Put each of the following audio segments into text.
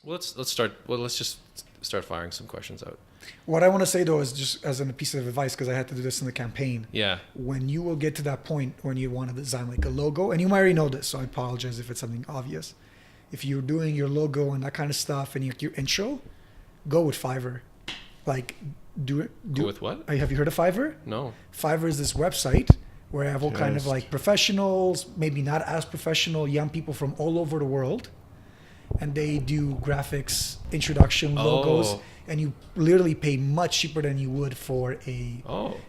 Well, let's start. Well, let's just start firing some questions out. What I want to say though is just as a piece of advice, because I had to do this in the campaign. Yeah. When you will get to that point when you want to design like a logo, and you might already know this, so I apologize if it's something obvious. If you're doing your logo and that kind of stuff and your intro, go with Fiverr. Like, Go with what? Have you heard of Fiverr? No. Fiverr is this website where I have all kind of Just- like professionals, maybe not as professional, young people from all over the world, and they do graphics, introduction, logos, Oh. and you literally pay much cheaper than you would for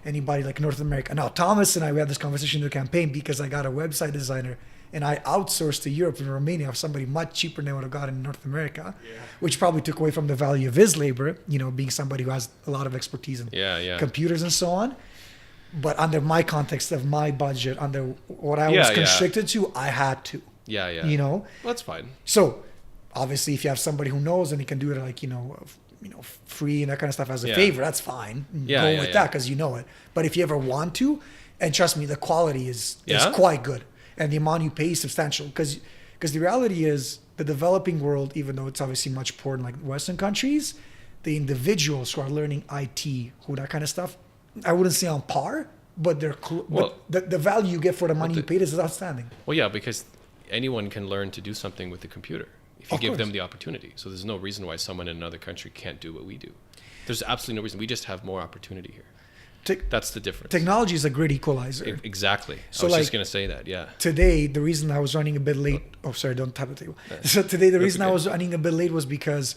anybody like North America. Now, Thomas and I, we had this conversation in the campaign because I got a website designer and I outsourced to Europe and Romania of somebody much cheaper than I would have gotten in North America, which probably took away from the value of his labor, being somebody who has a lot of expertise in computers and so on. But under my context of my budget, under what I was constricted to, I had to. Yeah. Well, that's fine. So obviously if you have somebody who knows and he can do it like, free and that kind of stuff as a favor, that's fine. Go with that because you know it. But if you ever want to, and trust me, the quality is quite good. And the amount you pay is substantial because the reality is the developing world, even though it's obviously much poorer in like Western countries, the individuals who are learning IT, who that kind of stuff, I wouldn't say on par, but the value you get for the money you paid is outstanding. Well, yeah, because anyone can learn to do something with the computer if you give them the opportunity. So there's no reason why someone in another country can't do what we do. There's absolutely no reason. We just have more opportunity here. That's the difference. Technology is a great equalizer. Exactly. So I was just going to say that, yeah. Today, the reason I was running a bit late... Oh, sorry, don't tap the table. So today, the reason I was running a bit late was because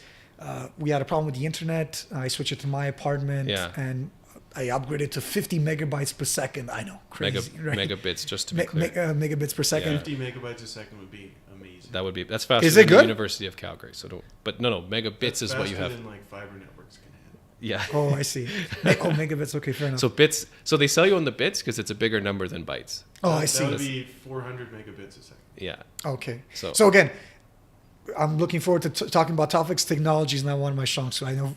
we had a problem with the internet. I switched it to my apartment and I upgraded to 50 megabytes per second. I know, crazy, right? Megabits, just to be clear. Megabits per second. 50 megabytes a second would be amazing. That's faster Is than it good? the University of Calgary. So don't. But no, megabits That's is what you have. faster than like fiber networks can handle. Yeah. Oh, I see. Megabits. Okay, fair enough. So bits. So they sell you on the bits because it's a bigger number than bytes. Oh, I see. That would be 400 megabits a second. Yeah. Okay. So again, I'm looking forward to talking about topics. Technology is not one of my strong suits. I know,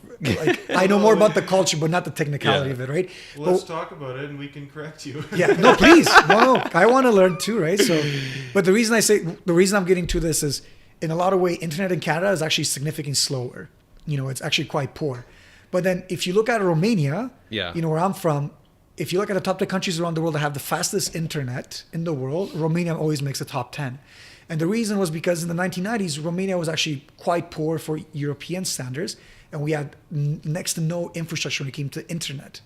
I know more about the culture, but not the technicality of it, right? Well, let's talk about it, and we can correct you. Yeah, no, please, no. I want to learn too, right? So, but the reason I'm getting to this is, in a lot of way, internet in Canada is actually significantly slower. It's actually quite poor. But then, if you look at Romania, where I'm from, if you look at the top 10 countries around the world that have the fastest internet in the world, Romania always makes the top 10. And the reason was because in the 1990s, Romania was actually quite poor for European standards, and we had next to no infrastructure when it came to internet.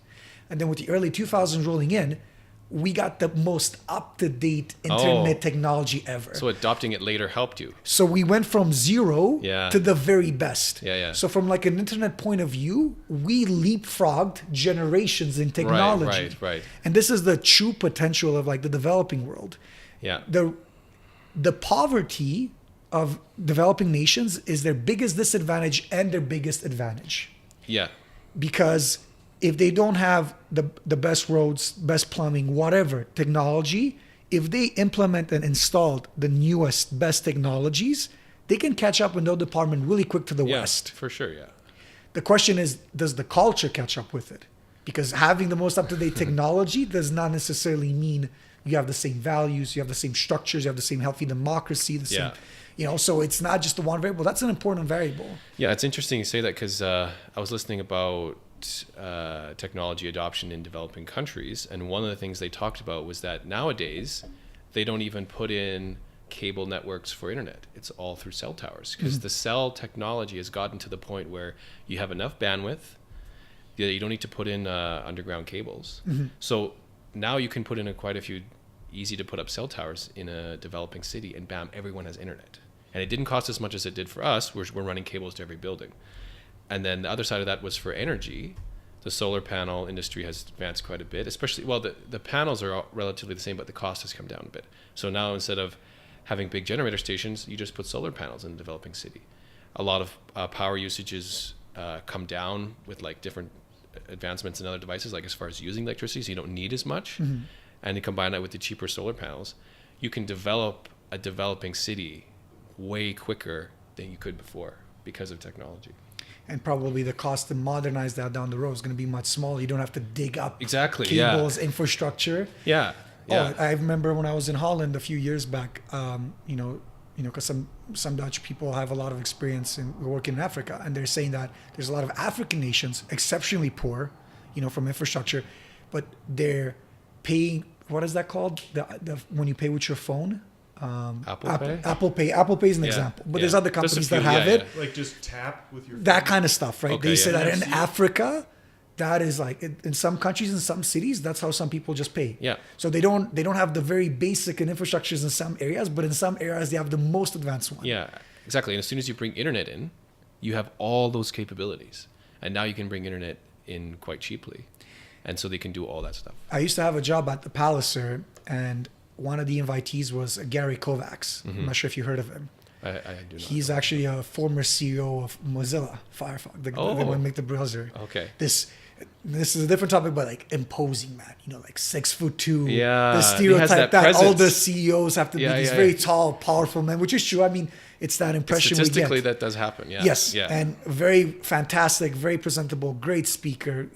And then with the early 2000s rolling in, we got the most up-to-date internet technology ever. So adopting it later helped you. So we went from zero to the very best. Yeah. So from like an internet point of view, we leapfrogged generations in technology. Right. And this is the true potential of like the developing world. Yeah. The poverty of developing nations is their biggest disadvantage and their biggest advantage. Yeah. Because if they don't have the best roads, best plumbing, whatever technology, if they implement and installed the newest, best technologies, they can catch up in their department really quick to the West. For sure, yeah. The question is, does the culture catch up with it? Because having the most up-to-date technology does not necessarily mean you have the same values, you have the same structures, you have the same healthy democracy, the same, so it's not just the one variable. That's an important variable. Yeah, it's interesting you say that because I was listening about technology adoption in developing countries, and one of the things they talked about was that nowadays they don't even put in cable networks for internet. It's all through cell towers because the cell technology has gotten to the point where you have enough bandwidth that you don't need to put in underground cables. So now you can put in quite a few easy to put up cell towers in a developing city, and bam, everyone has internet. And it didn't cost as much as it did for us. We're running cables to every building. And then the other side of that was for energy. The solar panel industry has advanced quite a bit, especially, the panels are all relatively the same, but the cost has come down a bit. So now instead of having big generator stations, you just put solar panels in a developing city. A lot of power usages come down with like different advancements in other devices, like as far as using electricity, so you don't need as much. And you combine that with the cheaper solar panels, you can develop a developing city way quicker than you could before because of technology. And probably the cost to modernize that down the road is going to be much smaller. You don't have to dig up cables, infrastructure. Yeah. Oh, I remember when I was in Holland a few years back, because some Dutch people have a lot of experience in working in Africa, and they're saying that there's a lot of African nations exceptionally poor, from infrastructure, but they're paying. What is that called? The when you pay with your phone. Apple Pay? Apple Pay is an Yeah, example, but yeah. there's other Just a companies few, that have yeah, it. yeah. Like just tap with your That phone. kind of stuff, right? Okay, They say yeah. that in NFC. Africa, that is like in some countries, in some cities, that's how some people just pay. Yeah. So they don't have the very basic and infrastructures in some areas, but in some areas they have the most advanced one. Yeah, exactly. And as soon as you bring internet in, you have all those capabilities. And now you can bring internet in quite cheaply. And so they can do all that stuff. I used to have a job at the Palliser, and one of the invitees was Gary Kovacs. I'm not sure if you heard of him. I do not. He's actually a former CEO of Mozilla Firefox, the Oh. one that make the browser. Okay. This is a different topic, but like imposing, man. Like 6'2". Yeah, The he has stereotype that that all the presence. CEOs have to be Yeah, these yeah, very yeah. tall, powerful men, which is true. I mean, it's that impression we Statistically, get. that does happen. Yeah. Yes, Yeah. and very fantastic, very presentable, great speaker.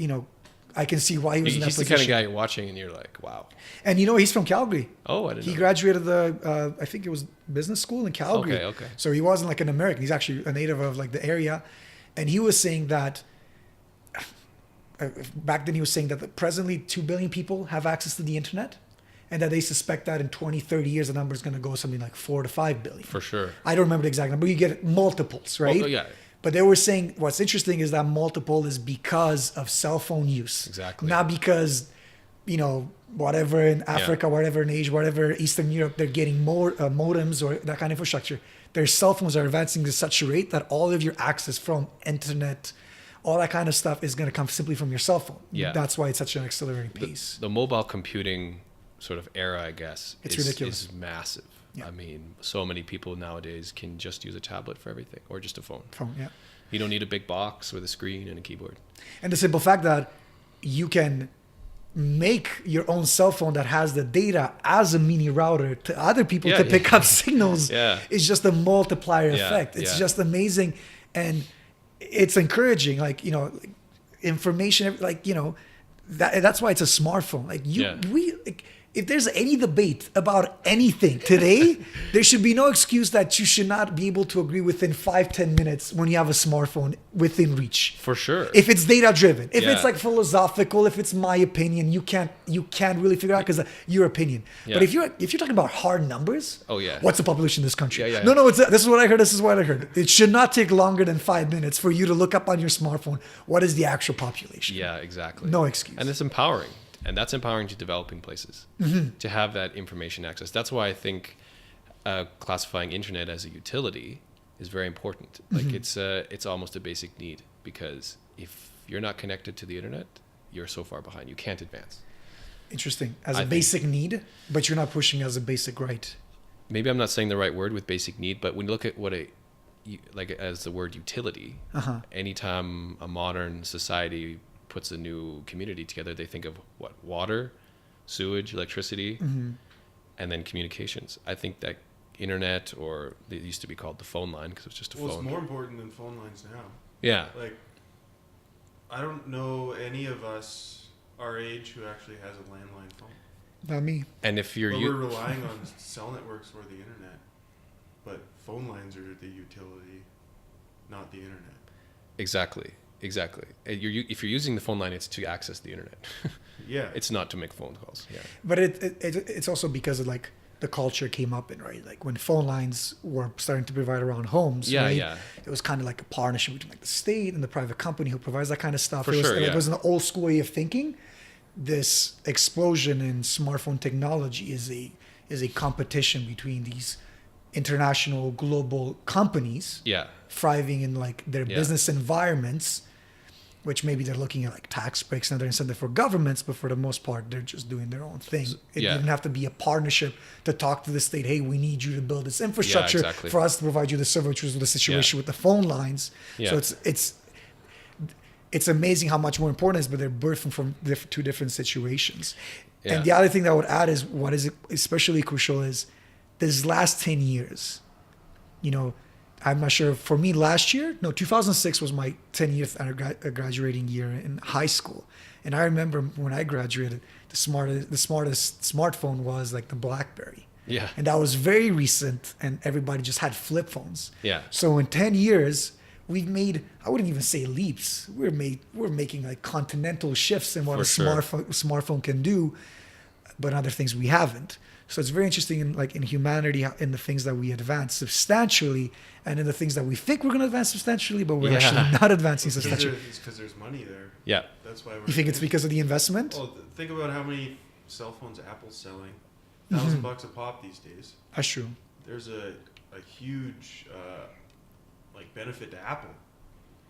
I can see why he was in that He's the position. kind of guy you're watching and you're like, wow. And he's from Calgary. Oh, I didn't He know. graduated I think it was business school in Calgary. Okay. So he wasn't like an American. He's actually a native of like the area. And he was saying that back then he was saying that presently 2 billion people have access to the internet, and that they suspect that in 20, 30 years, the number is going to go something like 4 to 5 billion. For sure. I don't remember the exact number. You get multiples, right? Oh, yeah. But they were saying what's interesting is that multiple is because of cell phone use. Exactly. Not because, whatever in Africa, whatever in Asia, whatever Eastern Europe, they're getting more modems or that kind of infrastructure. Their cell phones are advancing at such a rate that all of your access from internet, all that kind of stuff is going to come simply from your cell phone. Yeah. That's why it's such an accelerating pace. The mobile computing sort of era, I guess, It's is ridiculous. massive. Yeah. I mean, so many people nowadays can just use a tablet for everything or just a phone. Phone, yeah. You don't need a big box with a screen and a keyboard. And the simple fact that you can make your own cell phone that has the data as a mini router to other people Yeah, to yeah. pick up signals Yeah. is just a multiplier Yeah, effect. It's yeah. just amazing. And it's encouraging, information, that's why it's a smartphone. If there's any debate about anything today, there should be no excuse that you should not be able to agree within 5-10 minutes when you have a smartphone within reach. For sure. If it's data driven, if it's Yeah. like philosophical, if it's my opinion, you can't really figure out because your opinion. Yeah. But if you're talking about hard numbers, Oh, yeah. what's the population in this country? Yeah, yeah. No, this is what I heard. This is what I heard. It should not take longer than 5 minutes for you to look up on your smartphone what is the actual population. Yeah, exactly. No excuse. And it's empowering. And that's empowering to developing places to have that information access. That's why I think classifying internet as a utility is very important. Like it's almost a basic need, because if you're not connected to the internet, you're so far behind. You can't advance. Interesting. As I a think- basic need, but you're not pushing as a basic right. Maybe I'm not saying the right word with basic need, but when you look at what as the word utility, anytime a modern society puts a new community together, they think of what? Water, sewage, electricity, and then communications. I think that internet, or it used to be called the phone line because it was just a Well, phone. it's more important than phone lines now. Yeah. Like, I don't know any of us our age who actually has a landline phone. Not me. And if you're But we're relying on cell networks or the internet. But phone lines are the utility, not the internet. Exactly. If you're using the phone line, it's to access the internet. Yeah. It's not to make phone calls. Yeah. But it's also because of like the culture came up in, right? Like when phone lines were starting to provide around homes, Yeah, right? yeah. It was kind of like a partnership between like the state and the private company who provides that kind of stuff. For it was, sure, It yeah. was an old school way of thinking. This explosion in smartphone technology is a competition between these international global companies Yeah. thriving in like their Yeah. business environments, which maybe they're looking at like tax breaks and other incentive for governments, but for the most part, they're just doing their own thing. It Yeah. didn't have to be a partnership to talk to the state. Hey, we need you to build this infrastructure exactly. for us to provide you the server, which was the situation with the phone lines. Yeah. So it's amazing how much more important it is, but they're birthed from two different situations. Yeah. And the other thing that I would add is what is especially crucial is this last 10 years, I'm not sure. For me, 2006 was my 10th graduating year in high school. And I remember when I graduated, the smartest smartphone was like the BlackBerry. Yeah. And that was very recent, and everybody just had flip phones. Yeah. So in 10 years, we've made, I wouldn't even say leaps. We're making like continental shifts in what For a sure. smartphone can do, but other things we haven't. So it's very interesting in humanity, in the things that we advance substantially, and in the things that we think we're going to advance substantially, but we're Yeah. actually not advancing It's substantially. because there's money there. Yeah. That's why we're. You think it's because of the investment? Well, think about how many cell phones Apple's selling. Mm-hmm. $1,000 a pop these days. That's true. There's a huge like benefit to Apple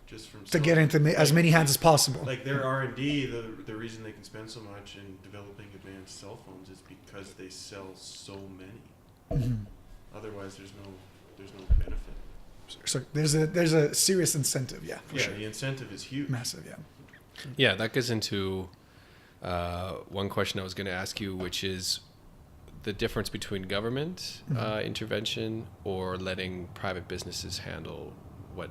just from To get into as many hands as possible. like their R&D. The reason they can spend so much in developing advanced cell phones is because they sell so many. Mhm. Otherwise, there's no benefit. So there's a serious incentive, yeah, for Yeah, sure. the incentive is huge. Massive, yeah. Yeah, that goes into one question I was going to ask you, which is the difference between government intervention or letting private businesses handle what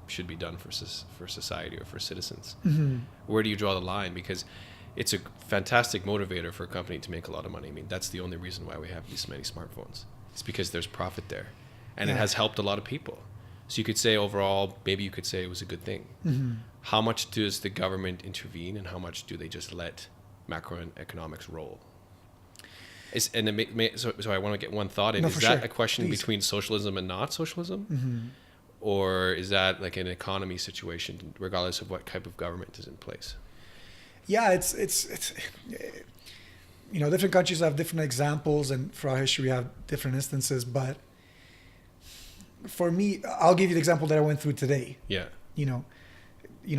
should be done for society or for citizens. Mm-hmm. Where do you draw the line? Because it's a fantastic motivator for a company to make a lot of money. I mean, that's the only reason why we have these many smartphones. It's because there's profit there, and it Yeah. has helped a lot of people. So you could say overall, maybe you could say it was a good thing. Mm-hmm. How much does the government intervene, and how much do they just let macroeconomics roll? So I want to get one thought in. No, Is for that sure. a question Please. between socialism and not socialism? Mm-hmm. Or is that like an economy situation, regardless of what type of government is in place? Yeah, it's different countries have different examples, and for our history we have different instances. But for me, I'll give you the example that I went through today. Yeah.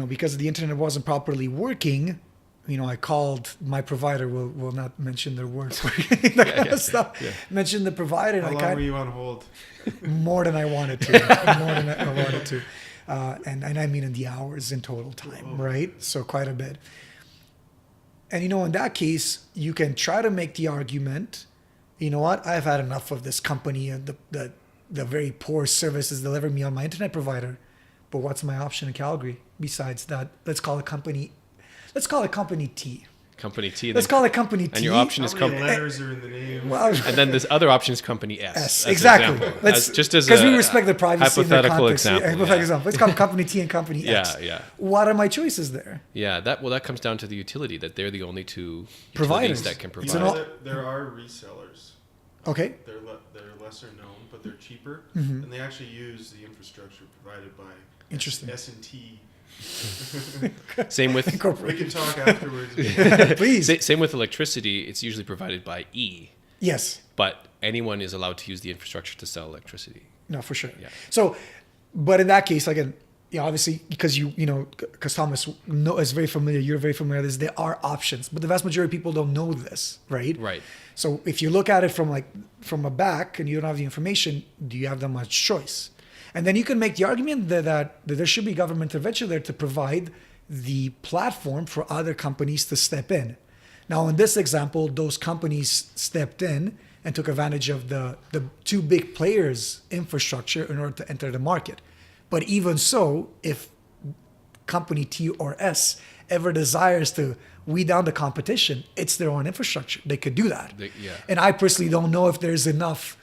Because the internet wasn't properly working, I called my provider. Will not mention their work, that kind of stuff. Yeah. Mentioned the provider. How And long were you on hold? more than I wanted to, and I mean in the hours in total time, right? So quite a bit. And in that case, you can try to make the argument, you know what? I've had enough of this company and the very poor services delivered me on my internet provider. But what's my option in Calgary besides that? Let's call it company T. Company T. Let's call it company T. And your option How is many company. letters are in the name? Well, And then this other option is company S. yes, as an exactly. example. Just as because a we respect the privacy in their hypothetical context. example. Hypothetical Yeah. example. It's called company T and company X. Yeah. What are my choices there? Yeah, that comes down to the utility, that they're the only two Providers. utilities that can You provide. So know not- that there are resellers. Okay. They're lesser known, but they're cheaper, Mhm. and they actually use the infrastructure provided by Interesting. S&T. Same with We can talk afterwards. Please. same with electricity. It's usually provided by E, Yes. but anyone is allowed to use the infrastructure to sell electricity. No, for sure. Yeah. So, but in that case, again, obviously, because because Thomas is very familiar, you're very familiar with this, there are options, but the vast majority of people don't know this, right? Right. So if you look at it from a back and you don't have the information, do you have that much choice? And then you can make the argument that there should be government intervention there to provide the platform for other companies to step in. Now, in this example, those companies stepped in and took advantage of the two big players' infrastructure in order to enter the market. But even so, if company T or S ever desires to weed down the competition, it's their own infrastructure. They could do that. Yeah. And I personally don't know if there's enough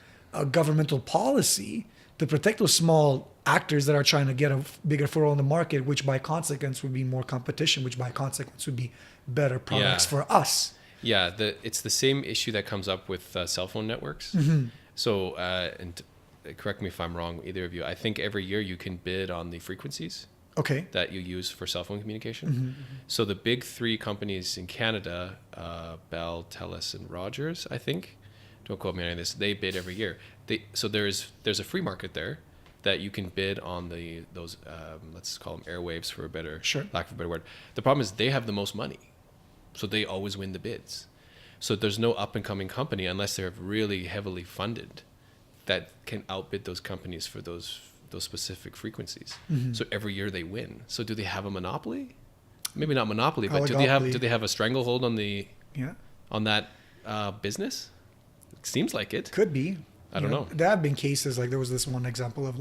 governmental policy to protect those small actors that are trying to get a bigger foothold in the market, which by consequence would be more competition, which by consequence would be better products for us. Yeah, it's the same issue that comes up with cell phone networks. Mm-hmm. So, and correct me if I'm wrong, either of you. I think every year you can bid on the frequencies Okay. that you use for cell phone communication. Mm-hmm. So the big three companies in Canada, Bell, Telus, and Rogers, I think, don't quote me on this, they bid every year. So there's a free market there that you can bid on those let's call them airwaves for a better lack of a better word. The problem is they have the most money, so they always win the bids. So there's no up and coming company unless they're really heavily funded that can outbid those companies for those specific frequencies. Mm-hmm. So every year they win. So do they have a monopoly? Maybe not monopoly, but do they have a stranglehold on that business? It seems like it. Could be. I don't know. There have been cases, like there was this one example of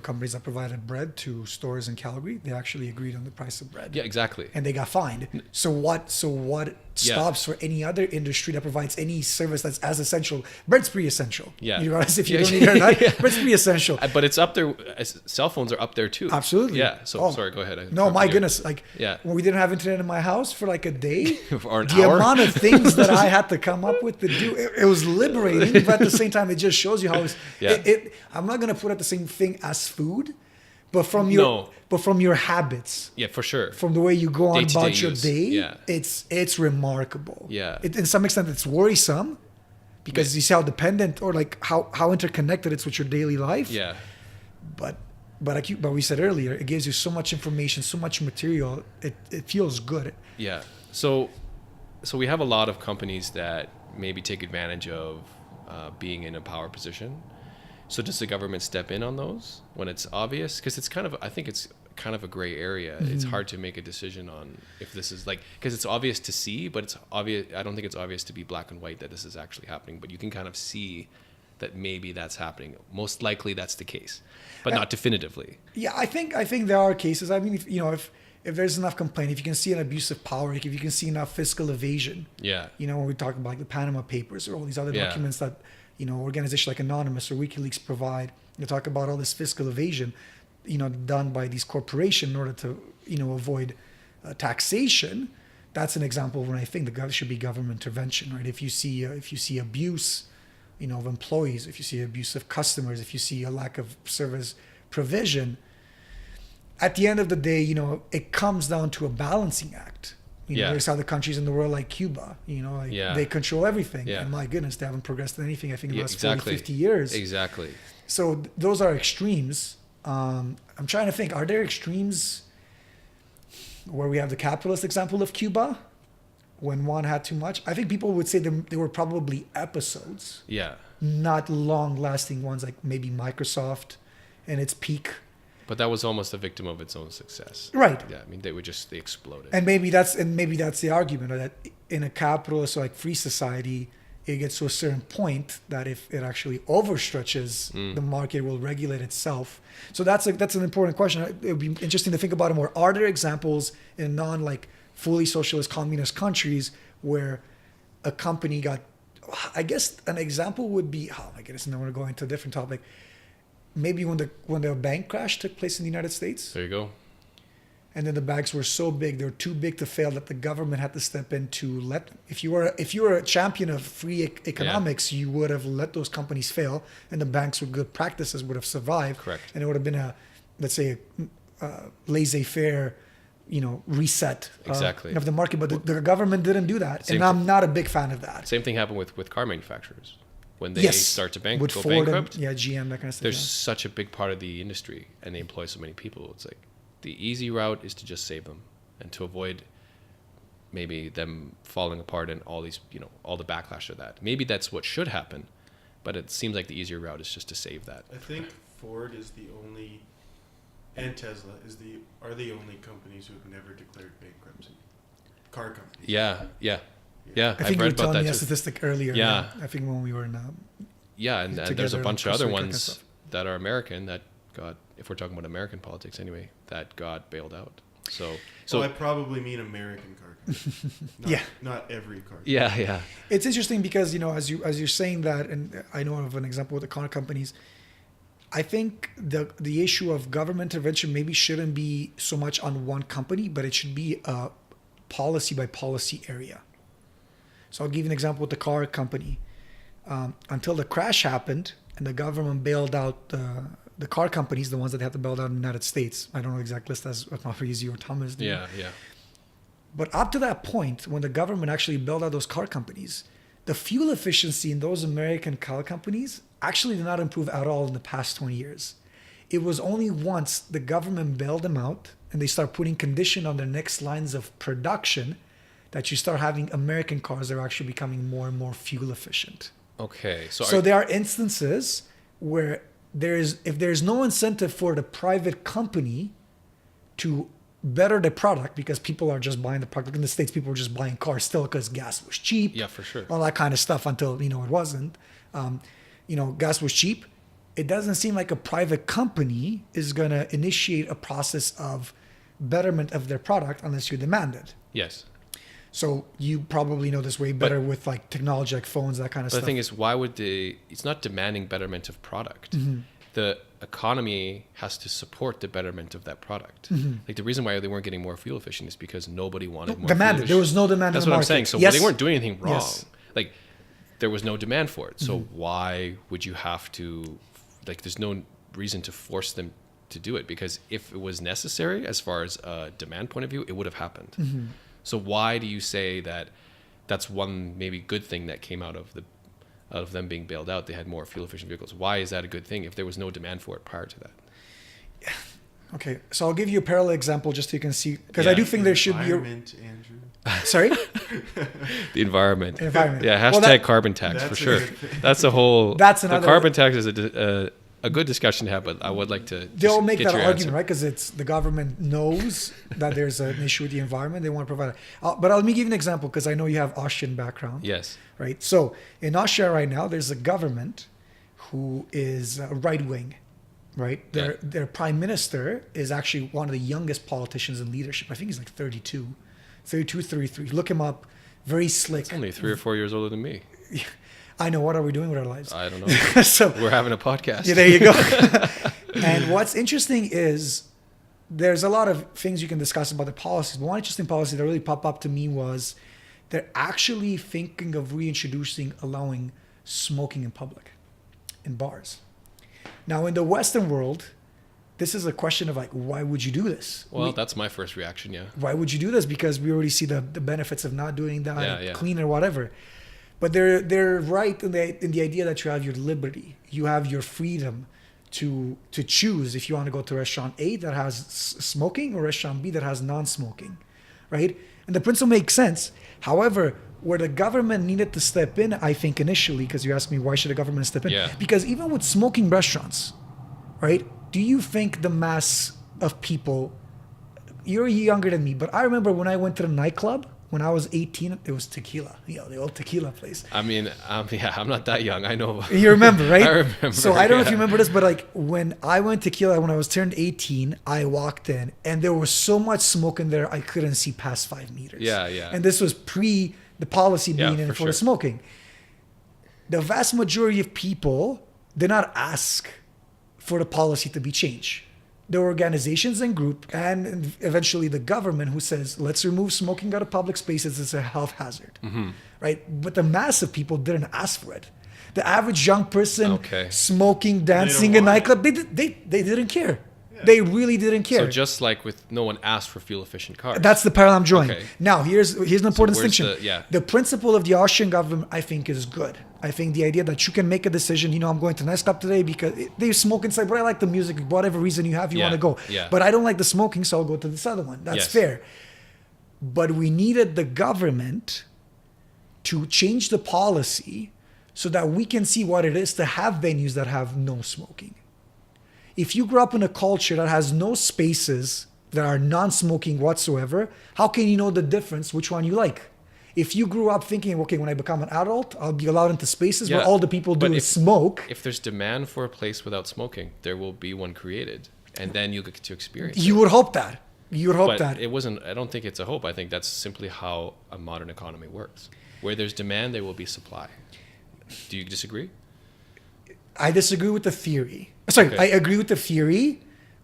companies that provided bread to stores in Calgary, they actually agreed on the price of bread. Yeah, exactly. And they got fined. So what stops for any other industry that provides any service that's as essential? Bread's pretty essential. Yeah. You realize if you don't eat that, bread's pretty essential. But it's up there. Cell phones are up there too. Absolutely. Yeah. So sorry, go ahead. No, my goodness. Like Yeah. when we didn't have internet in my house for like a day, Or an the hour. amount of things that I had to come up with to do, it was liberating, but at the same time, it just shows you how I'm not going to put it the same thing as food, but from your habits. Yeah, for sure. From the way you go on Day-to-day about your use. day, Yeah. it's remarkable. Yeah. In some extent, it's worrisome because you see how dependent or like how interconnected it's with your daily life. Yeah. But we said earlier, it gives you so much information, so much material. It feels good. Yeah. So we have a lot of companies that maybe take advantage of being in a power position. So does the government step in on those when it's obvious? Because I think it's kind of a gray area. Mm-hmm. It's hard to make a decision on if this is because it's obvious to see, but it's obvious. I don't think it's obvious to be black and white that this is actually happening, but you can kind of see that maybe that's happening. Most likely that's the case, but not definitively. Yeah, I think there are cases. I mean, if there's enough complaint, if you can see an abuse of power, if you can see enough fiscal evasion. Yeah. When we talk about like the Panama Papers or all these other documents that organizations like Anonymous or WikiLeaks provide, you talk about all this fiscal evasion, done by these corporations in order to, avoid taxation. That's an example when I think there should be government intervention, right? If you see abuse, of employees, if you see abuse of customers, if you see a lack of service provision, at the end of the day, it comes down to a balancing act. There's other countries in the world like Cuba, they control everything. Yeah. And my goodness, they haven't progressed in anything, I think, in the last 40, 50 years. Exactly. So those are extremes. I'm trying to think, are there extremes where we have the capitalist example of Cuba when one had too much? I think people would say they were probably episodes. Yeah. Not long-lasting ones like maybe Microsoft in its peak. But that was almost a victim of its own success. Right. Yeah, I mean, they exploded. And maybe that's the argument, that in a capitalist or like free society, it gets to a certain point that if it actually overstretches, the market will regulate itself. So that's an important question. It would be interesting to think about it more. Are there examples in fully socialist communist countries where a company got, I guess an example would be, oh my goodness, and I want to go into a different topic. Maybe when the bank crash took place in the United States. There you go. And then the banks were so big, they were too big to fail, that the government had to step in to let. If you were a champion of free economics, you would have let those companies fail, and the banks with good practices would have survived. Correct. And it would have been a laissez-faire, reset of the market. But the government didn't do that, and I'm not a big fan of that. Same thing happened with car manufacturers. When they start to go bankrupt, GM, that kind of stuff. There's such a big part of the industry, and they employ so many people. It's like the easy route is to just save them, and to avoid maybe them falling apart and all these, all the backlash of that. Maybe that's what should happen, but it seems like the easier route is just to save that. I think Ford is the only, and Tesla are the only companies who have never declared bankruptcy. Car companies. Yeah. I think you were telling me a statistic earlier. Yeah. I think when we were in. And there's a bunch of other ones that are American that got, if we're talking about American politics anyway, that got bailed out. So I probably mean American car companies. Not every car company. Yeah. It's interesting because, as you're saying that, and I know of an example with the car companies, I think the issue of government intervention maybe shouldn't be so much on one company, but it should be a policy by policy area. So I'll give you an example with the car company. Until the crash happened and the government bailed out the car companies, the ones that had to bail out in the United States. I don't know the exact list as Mafrizi or Thomas did. Yeah. But up to that point, when the government actually bailed out those car companies, the fuel efficiency in those American car companies actually did not improve at all in the past 20 years. It was only once the government bailed them out and they start putting condition on their next lines of production that you start having American cars that are actually becoming more and more fuel efficient. Okay. So there are instances where if there's no incentive for the private company to better the product, because people are just buying the product. In the States, people were just buying cars still because gas was cheap. Yeah, for sure. All that kind of stuff until, it wasn't. Gas was cheap. it doesn't seem like a private company is going to initiate a process of betterment of their product unless you demand it. Yes. So you probably know this way better with like technology, like phones, that kind of But stuff. the thing is, why would it's not demanding betterment of product. The economy has to support the betterment of that product. Like the reason why they weren't getting more fuel efficient is because nobody wanted more demanded. fuel There was no demand That's in the what I'm market. saying. So Yes. they weren't doing anything wrong. Yes. Like there was no demand for it. So why would you have to, like there's no reason to force them to do it, because if it was necessary as far as a demand point of view, it would have happened. So why do you say that that's one maybe good thing that came out of them being bailed out? They had more fuel efficient vehicles. Why is that a good thing if there was no demand for it prior to that? Okay, so I'll give you a parallel example just so you can see, because I do think there should be a... Environment, Andrew. Sorry? The environment. Environment. Yeah, Well, hashtag carbon tax for That's a sure. good thing. That's a whole... That's the another- carbon tax is a good discussion to have, but I would like to They'll just make get that your argument, answer. right? Because it's the government knows that there's an issue with the environment. They want to provide it. But let me give you an example, because I know you have Austrian background. Yes. Right? So in Austria right now, there's a government who is right-wing, right? Their prime minister is actually one of the youngest politicians in leadership. I think he's like 32, 33. Look him up. Very slick. It's only 3 or 4 years older than me. I know. What are we doing with our lives? I don't know. So We're having a podcast. yeah, there you go. And what's interesting is there's a lot of things you can discuss about the policies. But one interesting policy that really popped up to me was they're actually thinking of reintroducing allowing smoking in public, in bars. Now, in the Western world, this is a question of like, why would you do this? Well, that's my first reaction, yeah. Why would you do this? Because we already see the benefits of not doing that, Yeah. clean or whatever. But they're right in the idea that you have your liberty, you have your freedom to choose if you want to go to restaurant A that has smoking or restaurant B that has non-smoking, right? And the principle makes sense. However, where the government needed to step in, I think initially, because you asked me why should the government step in? Yeah. Because even with smoking restaurants, right? Do you think the mass of people? You're younger than me, but I remember when I went to the nightclub. When I was 18, it was tequila, the old tequila place. I mean, I'm not that young. I know. You remember, right? I remember. So I don't know if you remember this, but like when I went tequila, when I was turned 18, I walked in and there was so much smoke in there, I couldn't see past 5 meters. Yeah. And this was pre the policy being in for the smoking. The vast majority of people did not ask for the policy to be changed. The organizations and group and eventually the government who says, let's remove smoking out of public spaces. It's a health hazard, right? But the mass of people didn't ask for it. The average young person smoking, dancing in nightclub, they didn't care. Yeah. They really didn't care. So just like with no one asked for fuel efficient cars. That's the parallel I'm drawing. Okay. Now, here's an important distinction. The principle of the Austrian government, I think, is good. I think the idea that you can make a decision, I'm going to nightclub today because they smoke inside, but I like the music, whatever reason you have, you want to go. Yeah. But I don't like the smoking, so I'll go to this other one. That's fair. But we needed the government to change the policy so that we can see what it is to have venues that have no smoking. If you grew up in a culture that has no spaces that are non-smoking whatsoever, how can you know the difference, which one you like? If you grew up thinking, okay, when I become an adult, I'll be allowed into spaces where all the people do is smoke. If there's demand for a place without smoking, there will be one created, and then you get to experience You would hope that. You would hope that. It wasn't. I don't think it's a hope. I think that's simply how a modern economy works. Where there's demand, there will be supply. Do you disagree? I disagree with the theory. Sorry, I agree with the theory,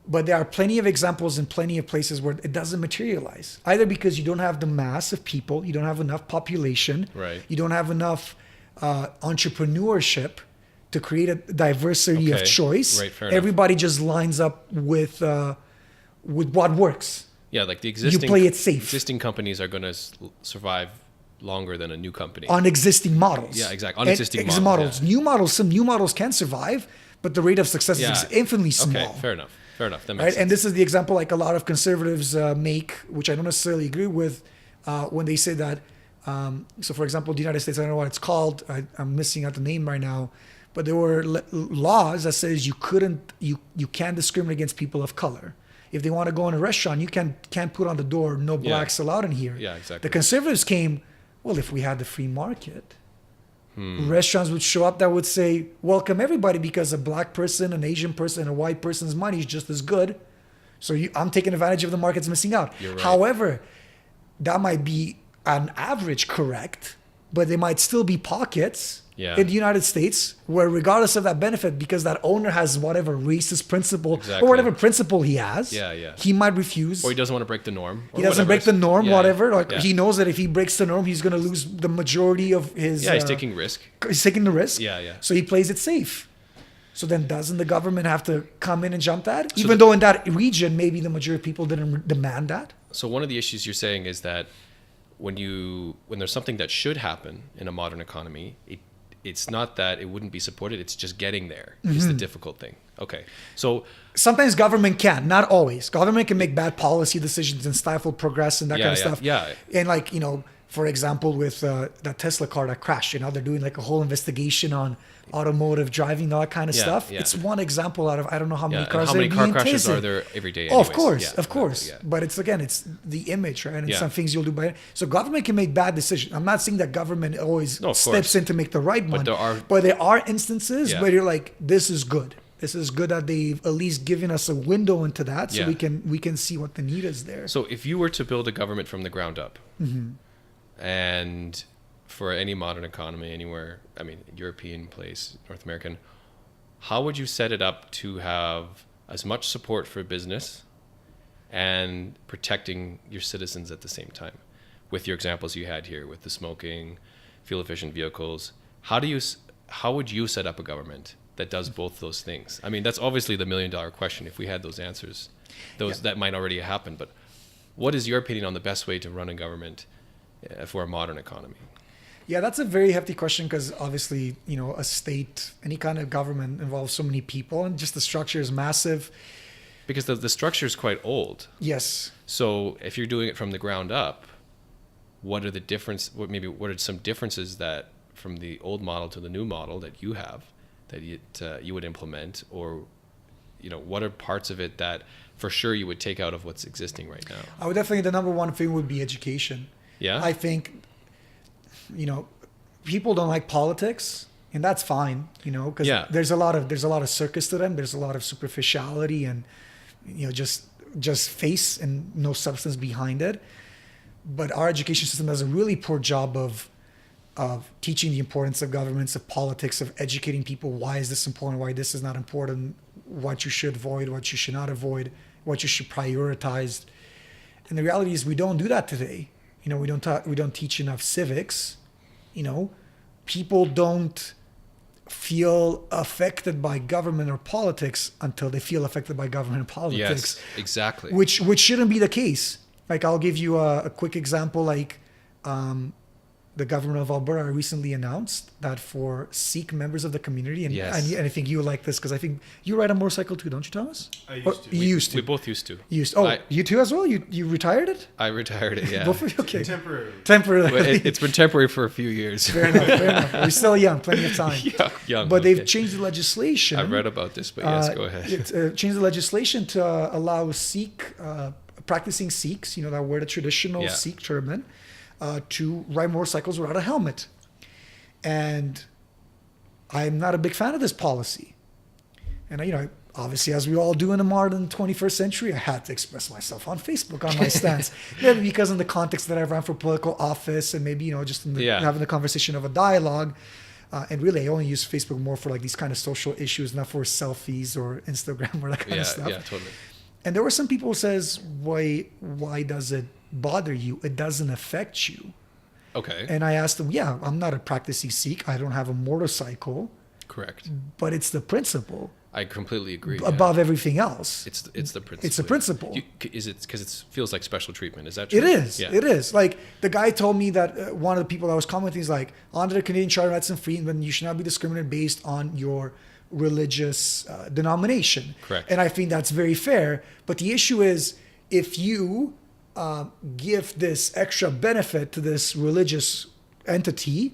but there are plenty of examples in plenty of places where it doesn't materialize. Either because you don't have the mass of people, you don't have enough population, right. You don't have enough entrepreneurship to create a diversity of choice. Right, fair Everybody just lines up with what works. Yeah, like the existing. You play it safe. Existing companies are going to survive longer than a new company on existing models. Yeah, exactly. On existing models. Yeah. Some new models can survive, but the rate of success is infinitely small. Okay, fair enough. That makes right? sense. And this is the example like a lot of conservatives make, which I don't necessarily agree with, when they say that. So, for example, the United States, I don't know what it's called. I'm missing out the name right now, but there were laws that says you can't discriminate against people of color. If they want to go in a restaurant, you can't put on the door no blacks allowed in here. Yeah, exactly. The conservatives came. Well, if we had the free market, Restaurants would show up that would say, welcome everybody, because a black person, an Asian person, and a white person's money is just as good. So I'm taking advantage of the market's missing out. You're right. However, that might be on average correct, but there might still be pockets in the United States where, regardless of that benefit, because that owner has whatever racist principle or whatever principle he has, he might refuse. Or he doesn't want to break the norm. He doesn't break the norm, whatever. Like he knows that if he breaks the norm, he's going to lose the majority of his. Yeah, he's taking risk. He's taking the risk. Yeah. So he plays it safe. So then doesn't the government have to come in and jump that? Even though in that region, maybe the majority of people didn't demand that? So one of the issues you're saying is that when there's something that should happen in a modern economy, it's not that it wouldn't be supported, it's just getting there is the difficult thing. Okay. So sometimes government can, not always. Government can make bad policy decisions and stifle progress and that kind of stuff. Yeah. And like, for example, with that Tesla car that crashed, they're doing like a whole investigation on automotive driving, all that kind of stuff. Yeah. It's one example out of I don't know how many cars. How many car crashes tasted. are there every day? Oh, Anyways? of course. But it's the image, right? And it's some things you'll do by. So government can make bad decisions. I'm not saying that government always steps in to make the right one. But there are instances where you're like, this is good. This is good that they've at least given us a window into that, so we can see what the need is there. So if you were to build a government from the ground up, and for any modern economy anywhere, I mean, European place, North American, how would you set it up to have as much support for business and protecting your citizens at the same time? With your examples you had here with the smoking, fuel efficient vehicles, how would you set up a government that does both those things? I mean, that's obviously the $1 million question. If we had those answers, that might already happen. But what is your opinion on the best way to run a government for a modern economy? Yeah, that's a very hefty question because obviously, a state, any kind of government involves so many people and just the structure is massive. Because the structure is quite old. Yes. So if you're doing it from the ground up, what are some differences that from the old model to the new model that you have that you would implement, or what are parts of it that for sure you would take out of what's existing right now? I would definitely, the number one thing would be education. Yeah. I think, people don't like politics, and that's fine, because there's a lot of circus to them. There's a lot of superficiality and, just face and no substance behind it. But our education system does a really poor job of teaching the importance of governments, of politics, of educating people. Why is this important? Why this is not important? What you should avoid, what you should not avoid, what you should prioritize. And the reality is we don't do that today. We don't teach enough civics. People don't feel affected by government or politics until they feel affected by government and politics. Yes, exactly. Which shouldn't be the case. Like, I'll give you a quick example. Like, the government of Alberta recently announced that for Sikh members of the community, and I think you like this because I think you ride a motorcycle too, don't you, Thomas? I used to. You used to. We both used to. You too as well? You retired it? I retired it, yeah. Both of you? Okay. Temporarily. But it's been temporary for a few years. Fair enough. We're still young, plenty of time. Young. But they've changed the legislation. I read about this, but yes, go ahead. Changed the legislation to allow practicing Sikhs, that wear the traditional Sikh turban, to ride motorcycles without a helmet. And I'm not a big fan of this policy. And, obviously, as we all do in the modern 21st century, I had to express myself on Facebook on my stance. Maybe because in the context that I ran for political office and maybe, just in having the conversation of a dialogue. And really, I only use Facebook more for like these kind of social issues, not for selfies or Instagram or that kind of stuff. Yeah, totally. And there were some people who says, why does it bother you? It doesn't affect you. Okay. And I asked them, I'm not a practicing Sikh. I don't have a motorcycle. Correct. But it's the principle. I completely agree. Above everything else. It's the principle. It's the principle. Is it because it feels like special treatment? Is that true? It is. Yeah. It is. Like, the guy told me that one of the people that was commenting is like, under the Canadian Charter of Rights and Freedom, you should not be discriminated based on your religious denomination. Correct. And I think that's very fair. But the issue is, if you give this extra benefit to this religious entity,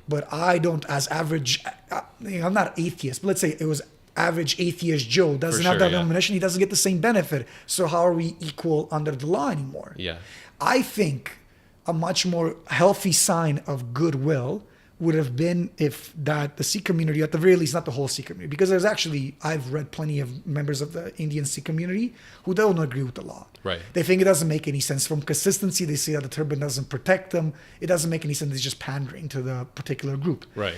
but I don't, as average, I'm not atheist, but let's say it was average atheist Joe doesn't have that denomination, he doesn't get the same benefit. So how are we equal under the law anymore? Yeah. I think a much more healthy sign of goodwill would have been if that the Sikh community, at the very least, not the whole Sikh community, because there's actually, I've read plenty of members of the Indian Sikh community who don't agree with the law. Right. They think it doesn't make any sense. From consistency, they say that the turban doesn't protect them. It doesn't make any sense. It's just pandering to the particular group. Right.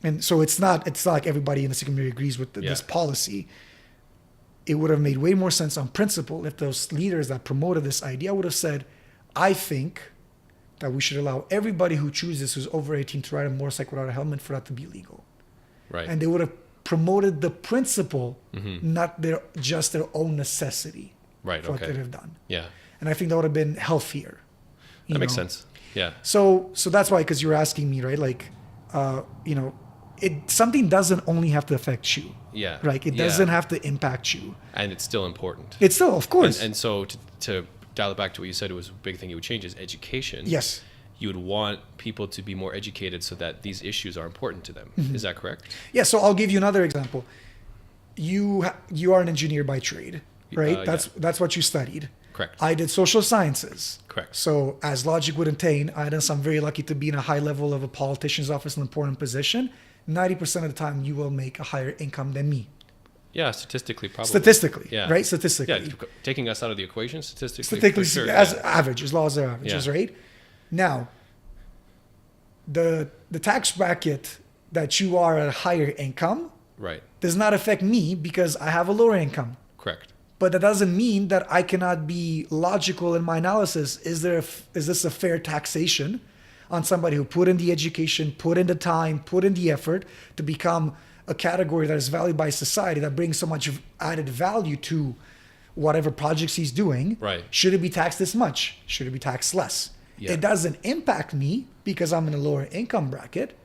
And so it's not like everybody in the Sikh community agrees with this policy. It would have made way more sense on principle if those leaders that promoted this idea would have said, I think that we should allow everybody who chooses who's over 18 to ride a motorcycle without a helmet for that to be legal. Right. And they would have promoted the principle, not just their own necessity. Right. For Okay. what they'd have done. Yeah. And I think that would have been healthier. That makes sense. Yeah. So that's why, because you were asking me, right? Like, something doesn't only have to affect you. Yeah. Right. It doesn't have to impact you. And it's still important. It's still, of course. And so to dial it back to what you said, it was a big thing you would change is education. Yes. You would want people to be more educated so that these issues are important to them. Is that correct? Yeah. So I'll give you another example. You are an engineer by trade, right? That's what you studied. Correct. I did social sciences. Correct. So as logic would obtain, I'm very lucky to be in a high level of a politician's office, an important position. 90% of the time, you will make a higher income than me. Yeah, statistically, probably. Statistically, Yeah. right? Statistically. Yeah, taking us out of the equation, statistically, Statistically, for sure, as yeah. averages, laws are averages, Yeah. right? Now, the tax bracket that you are at a higher income Right. does not affect me because I have a lower income. Correct. But that doesn't mean that I cannot be logical in my analysis. Is this a fair taxation on somebody who put in the education, put in the time, put in the effort to become a category that is valued by society, that brings so much added value to whatever projects he's doing? Right. Should it be taxed this much? Should it be taxed less? Yeah. It doesn't impact me because I'm in a lower income bracket.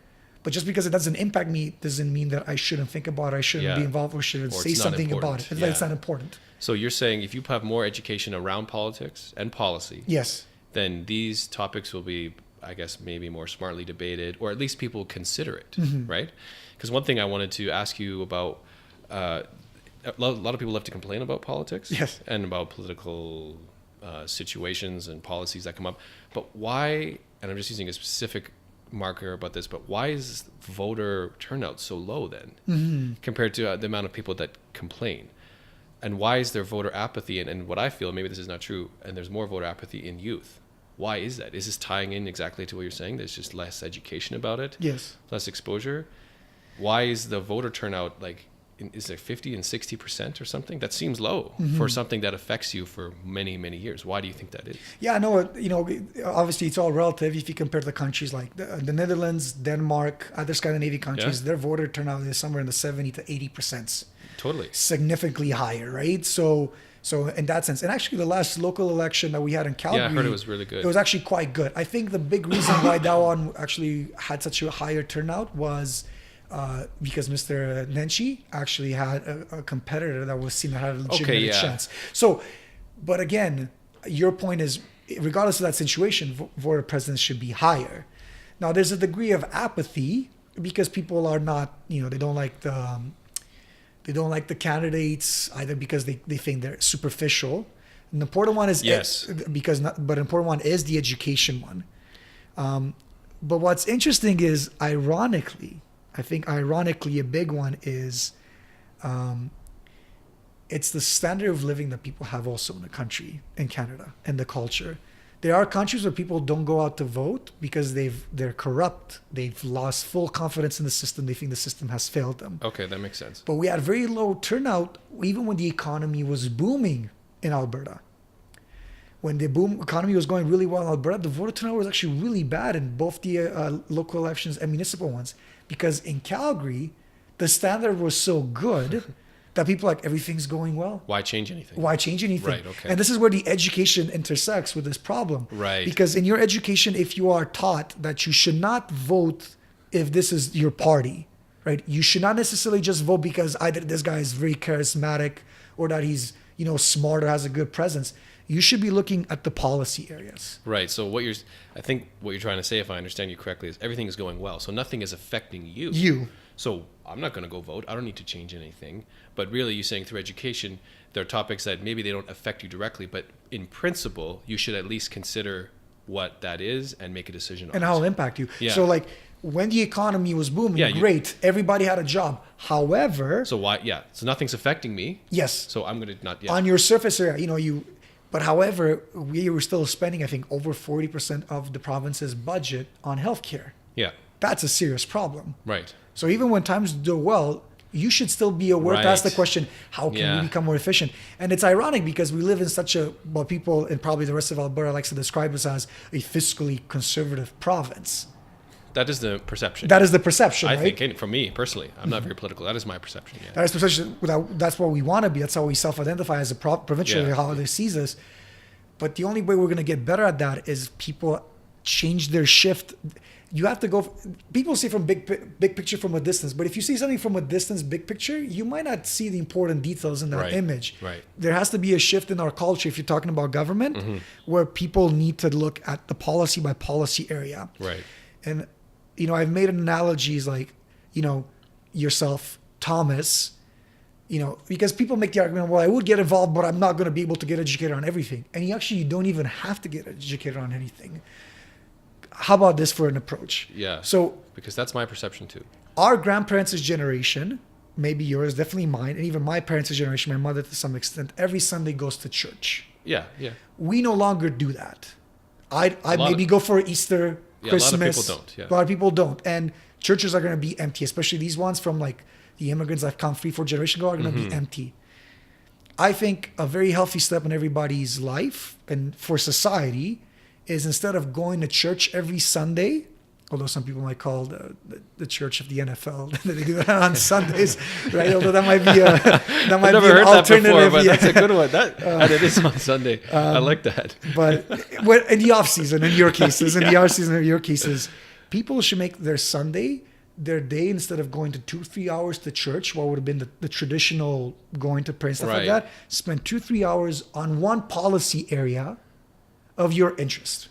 But just because it doesn't impact me doesn't mean that I shouldn't think about it, I shouldn't be involved, or shouldn't Or say it's not something about important. it. Yeah. It's not important. So you're saying if you have more education around politics and policy, Yes. then these topics will be, I guess, maybe more smartly debated, or at least people consider it, right? Because one thing I wanted to ask you about, a lot of people love to complain about politics Yes. and about political situations and policies that come up. But why, and I'm just using a specific marker about this, but why is voter turnout so low then compared to the amount of people that complain? And why is there voter apathy? And what I feel, maybe this is not true, and there's more voter apathy in youth. Why is that? Is this tying in exactly to what you're saying? There's just less education about it? Yes. Less exposure? Why is the voter turnout is it 50 and 60% or something? That seems low for something that affects you for many, many years. Why do you think that is? Yeah, no, obviously it's all relative. If you compare to countries like the Netherlands, Denmark, other Scandinavian countries, their voter turnout is somewhere in the 70 to 80%. Totally. Significantly higher, right? So in that sense, and actually the last local election that we had in Calgary, Yeah, I heard it was really good. It was actually quite good. I think the big reason why that one actually had such a higher turnout was because Mr. Nenshi actually had a competitor that was seen that had a legitimate chance. So, but again, your point is, regardless of that situation, voter presence should be higher. Now, there's a degree of apathy because people are not, they don't like the candidates either because they think they're superficial. And the important one is but an important one is the education one. But what's interesting is, ironically, a big one is it's the standard of living that people have also in the country, in Canada, and the culture. There are countries where people don't go out to vote because they're corrupt. They've lost full confidence in the system. They think the system has failed them. Okay, that makes sense. But we had very low turnout even when the economy was booming in Alberta. When the economy was going really well in Alberta, the voter turnout was actually really bad in both the local elections and municipal ones. Because in Calgary, the standard was so good that people are like, everything's going well. Why change anything? Why change anything? Right, okay. And this is where the education intersects with this problem. Right. Because in your education, if you are taught that you should not vote if this is your party, right? You should not necessarily just vote because either this guy is very charismatic or that he's, smart or has a good presence. You should be looking at the policy areas. Right. So I think what you're trying to say, if I understand you correctly, is everything is going well. So nothing is affecting you. So I'm not going to go vote. I don't need to change anything. But really, you're saying through education, there are topics that maybe they don't affect you directly, but in principle, you should at least consider what that is and make a decision on it. And how it'll impact you. Yeah. So when the economy was booming, Yeah, great, everybody had a job. However, So why? Yeah. So nothing's affecting me. yes, So I'm gonna not. Yeah. on your surface area, but however, we were still spending, I think, over 40% of the province's budget on healthcare. Yeah. That's a serious problem. Right. So even when times do well, you should still be aware to ask the Right. question, how can Yeah. we become more efficient? And it's ironic because we live in such a, what people and probably the rest of Alberta likes to describe us as a fiscally conservative province. That is the perception. That is the perception, I right? think, and for me personally, I'm not very political. That is my perception. Yeah. That is perception. That's what we want to be. That's how we self-identify as a provincial, Yeah. how they sees us. But the only way we're going to get better at that is people change their shift. You have to go. People see from big picture from a distance, but if you see something from a distance, big picture, you might not see the important details in that Right, image. right. There has to be a shift in our culture if you're talking about government, where people need to look at the policy by policy area. Right. And I've made analogies like, yourself, Thomas. Because people make the argument, well, I would get involved, but I'm not going to be able to get educated on everything. And you don't even have to get educated on anything. How about this for an approach? Yeah. So Because that's my perception too. our grandparents' generation, maybe yours, definitely mine, and even my parents' generation, my mother to some extent, every Sunday goes to church. Yeah. Yeah. We no longer do that. I lot maybe of- go for Easter, Yeah, a lot of Christmas. people don't, yeah. A lot of people don't. And churches are going to be empty, especially these ones from like the immigrants that come 3-4 generations ago are going to be empty. I think a very healthy step in everybody's life and for society is instead of going to church every Sunday, although some people might call the church of the NFL, they do that on Sundays, right? Although that might be I've never an heard that alternative. before, but yeah. that's a good one. And it is on Sunday. I like that. But in the off season, in your cases, people should make their Sunday their day instead of going to 2-3 hours to church, what would have been the traditional going to pray and stuff like Right. that. Spend 2-3 hours on one policy area of your interest.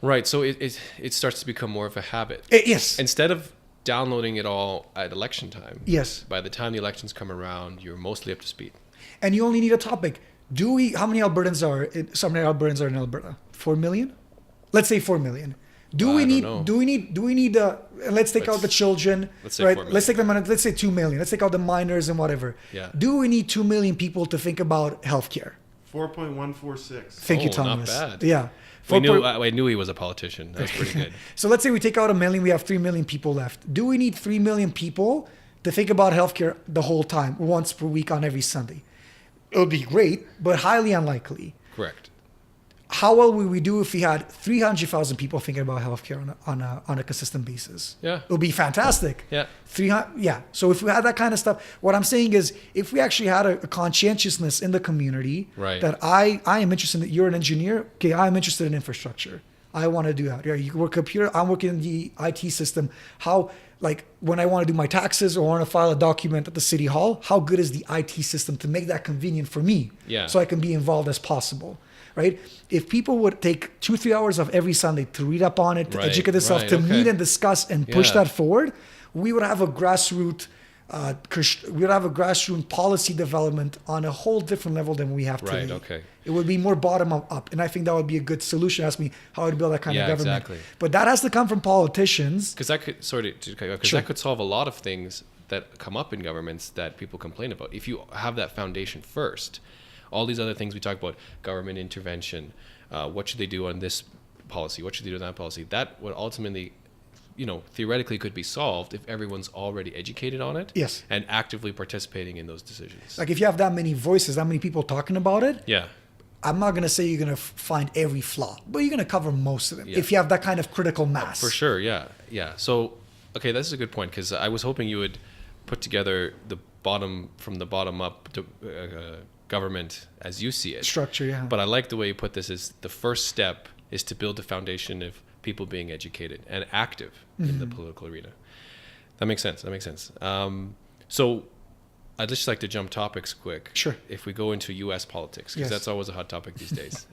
Right. So it starts to become more of a habit. Yes. Instead of downloading it all at election time. Yes. By the time the elections come around, you're mostly up to speed. And you only need a topic. How many Albertans are in Alberta? 4 million? Let's say 4 million. Do we need let's take out the children, let's say right? 4 million. Let's take let's say 2 million. Let's take out the minors and whatever. Yeah. Do we need 2 million people to think about healthcare? 4.146. Thank you, Not Thomas. bad. Yeah. I knew he was a politician. That's pretty good. So let's say we take out 1 million, we have 3 million people left. Do we need 3 million people to think about healthcare the whole time, once per week on every Sunday? It would be great, but highly unlikely. Correct. How well would we do if we had 300,000 people thinking about healthcare on a consistent basis? Yeah. It would be fantastic. Yeah. 300, yeah. So if we had that kind of stuff, what I'm saying is if we actually had a conscientiousness in the community Right. that I am interested in, you're an engineer, okay, I'm interested in infrastructure. I want to do that. Yeah, you work computer, I'm working in the IT system. How, like when I want to do my taxes or want to file a document at the city hall, how good is the IT system to make that convenient for me? Yeah. So I can be involved as possible. Right? If people would take 2-3 hours of every Sunday to read up on it, to Right, educate themselves, right, to okay. meet and discuss and push Yeah. that forward, we would have a grassroots policy development on a whole different level than we have today. Right, okay. It would be more bottom up, and I think that would be a good solution. Ask me how to build that kind Yeah, of government. exactly. But that has to come from politicians. Because that could Sure. that could solve a lot of things that come up in governments that people complain about. If you have that foundation first, all these other things we talk about, government intervention, what should they do on this policy, what should they do on that policy, that would ultimately, theoretically could be solved if everyone's already educated on it. Yes. And actively participating in those decisions. Like if you have that many voices, that many people talking about it, Yeah. I'm not going to say you're going to find every flaw, but you're going to cover most of them Yeah. if you have that kind of critical mass. For sure, yeah, yeah. So, okay, this is a good point because I was hoping you would put together from the bottom up government as you see it. Structure, yeah. But I like the way you put this: is the first step is to build the foundation of people being educated and active in the political arena. That makes sense. So, I'd just like to jump topics quick. Sure. If we go into U.S. politics, because Yes. that's always a hot topic these days.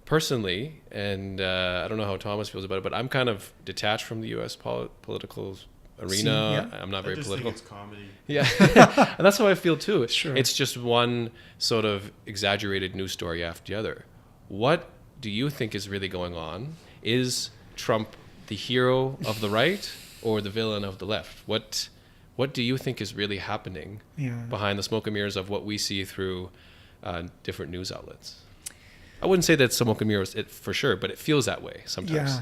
Personally, and I don't know how Thomas feels about it, but I'm kind of detached from the U.S. political arena. yeah. I'm not I very just political. think it's comedy. Yeah, and that's how I feel too. Sure. It's just one sort of exaggerated news story after the other. What do you think is really going on? Is Trump the hero of the right or the villain of the left? What do you think is really happening behind the smoke and mirrors of what we see through different news outlets? I wouldn't say that smoke and mirrors for sure, but it feels that way sometimes. Yeah.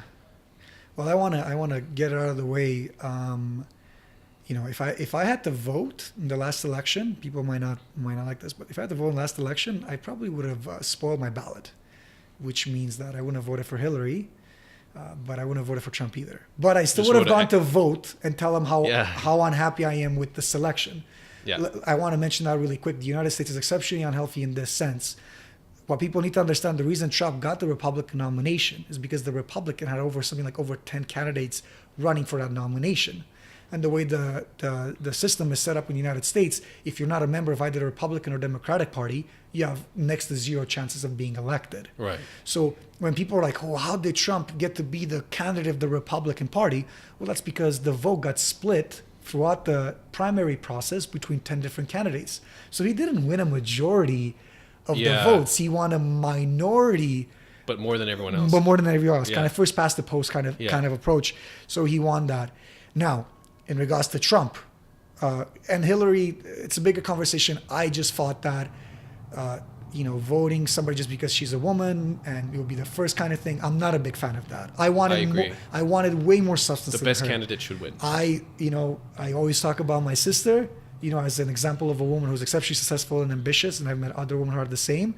Well, I wanna get it out of the way. If I had to vote in the last election, people might not like this, but if I had to vote in the last election, I probably would have spoiled my ballot, which means that I wouldn't have voted for Hillary, but I wouldn't have voted for Trump either. But I still would have gone to vote and tell them how unhappy I am with this election. Yeah. I want to mention that really quick. The United States is exceptionally unhealthy in this sense. What people need to understand, the reason Trump got the Republican nomination is because the Republican had over 10 candidates running for that nomination. And the way the system is set up in the United States, if you're not a member of either the Republican or Democratic Party, you have next to zero chances of being elected. Right. So when people are like, oh, how did Trump get to be the candidate of the Republican Party? Well, that's because the vote got split throughout the primary process between 10 different candidates. So he didn't win a majority of the votes. He won a minority. But more than everyone else. Kind of first past the post kind of approach. So he won that. Now, in regards to Trump and Hillary, it's a bigger conversation. I just thought that, voting somebody just because she's a woman and it will be the first kind of thing. I'm not a big fan of that. I wanted way more substance. The best candidate should win. I always talk about my sister, as an example of a woman who's exceptionally successful and ambitious, and I've met other women who are the same.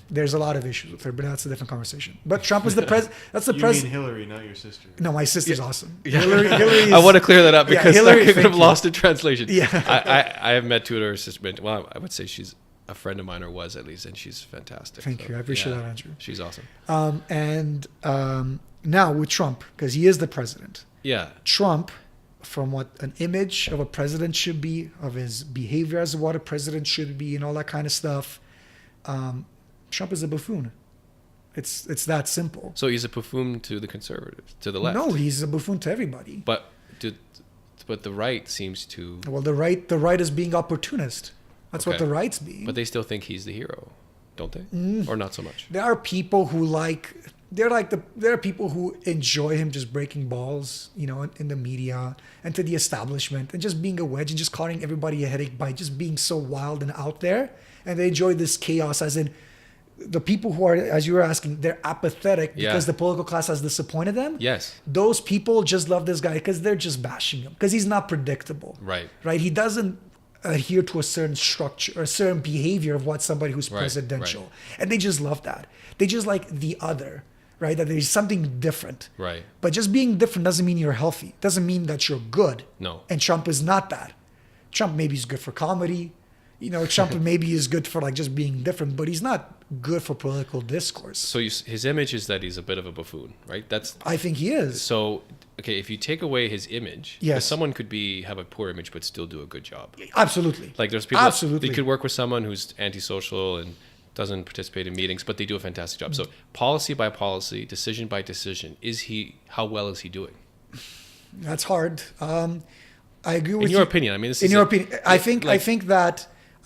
There's a lot of issues with her, but that's a different conversation. But Trump is the president. That's the president. You mean Hillary, not your sister? No, my sister's awesome. Yeah. Hillary is, I want to clear that up because Hillary, I could have lost in translation. Yeah. I have met two of her sisters. Well, I would say she's a friend of mine, or was at least, and she's fantastic. Thank you. I appreciate that, Andrew. She's awesome. Now with Trump, because he is the president. Yeah. Trump, from what an image of a president should be, of his behavior as what a president should be, and all that kind of stuff. Trump is a buffoon. It's that simple. So he's a buffoon to the conservatives, to the left. No, he's a buffoon to everybody. But the right seems to. Well, the right is being opportunist. That's what the right's being. But they still think he's the hero, don't they? Or not so much. There are people who there are people who enjoy him just breaking balls, in the media and to the establishment and just being a wedge and just causing everybody a headache by just being so wild and out there. And they enjoy this chaos, as in the people who are, as you were asking, they're apathetic because the political class has disappointed them. Yes. Those people just love this guy because they're just bashing him because he's not predictable. Right. Right. He doesn't adhere to a certain structure or a certain behavior of what somebody who's presidential. Right. And they just love that. They just like the other, right? That there's something different. Right. But just being different doesn't mean you're healthy. It doesn't mean that you're good. No. And Trump is not that. Trump maybe is good for comedy. Trump maybe is good for just being different, but he's not good for political discourse. So his image is that he's a bit of a buffoon, right? I think he is. So, okay, if you take away his image, someone could have a poor image but still do a good job. Absolutely. Like there's people Absolutely. They could work with someone who's antisocial and doesn't participate in meetings, but they do a fantastic job. So policy by policy, decision by decision, how well is he doing? That's hard. I agree with you. In your opinion, I mean,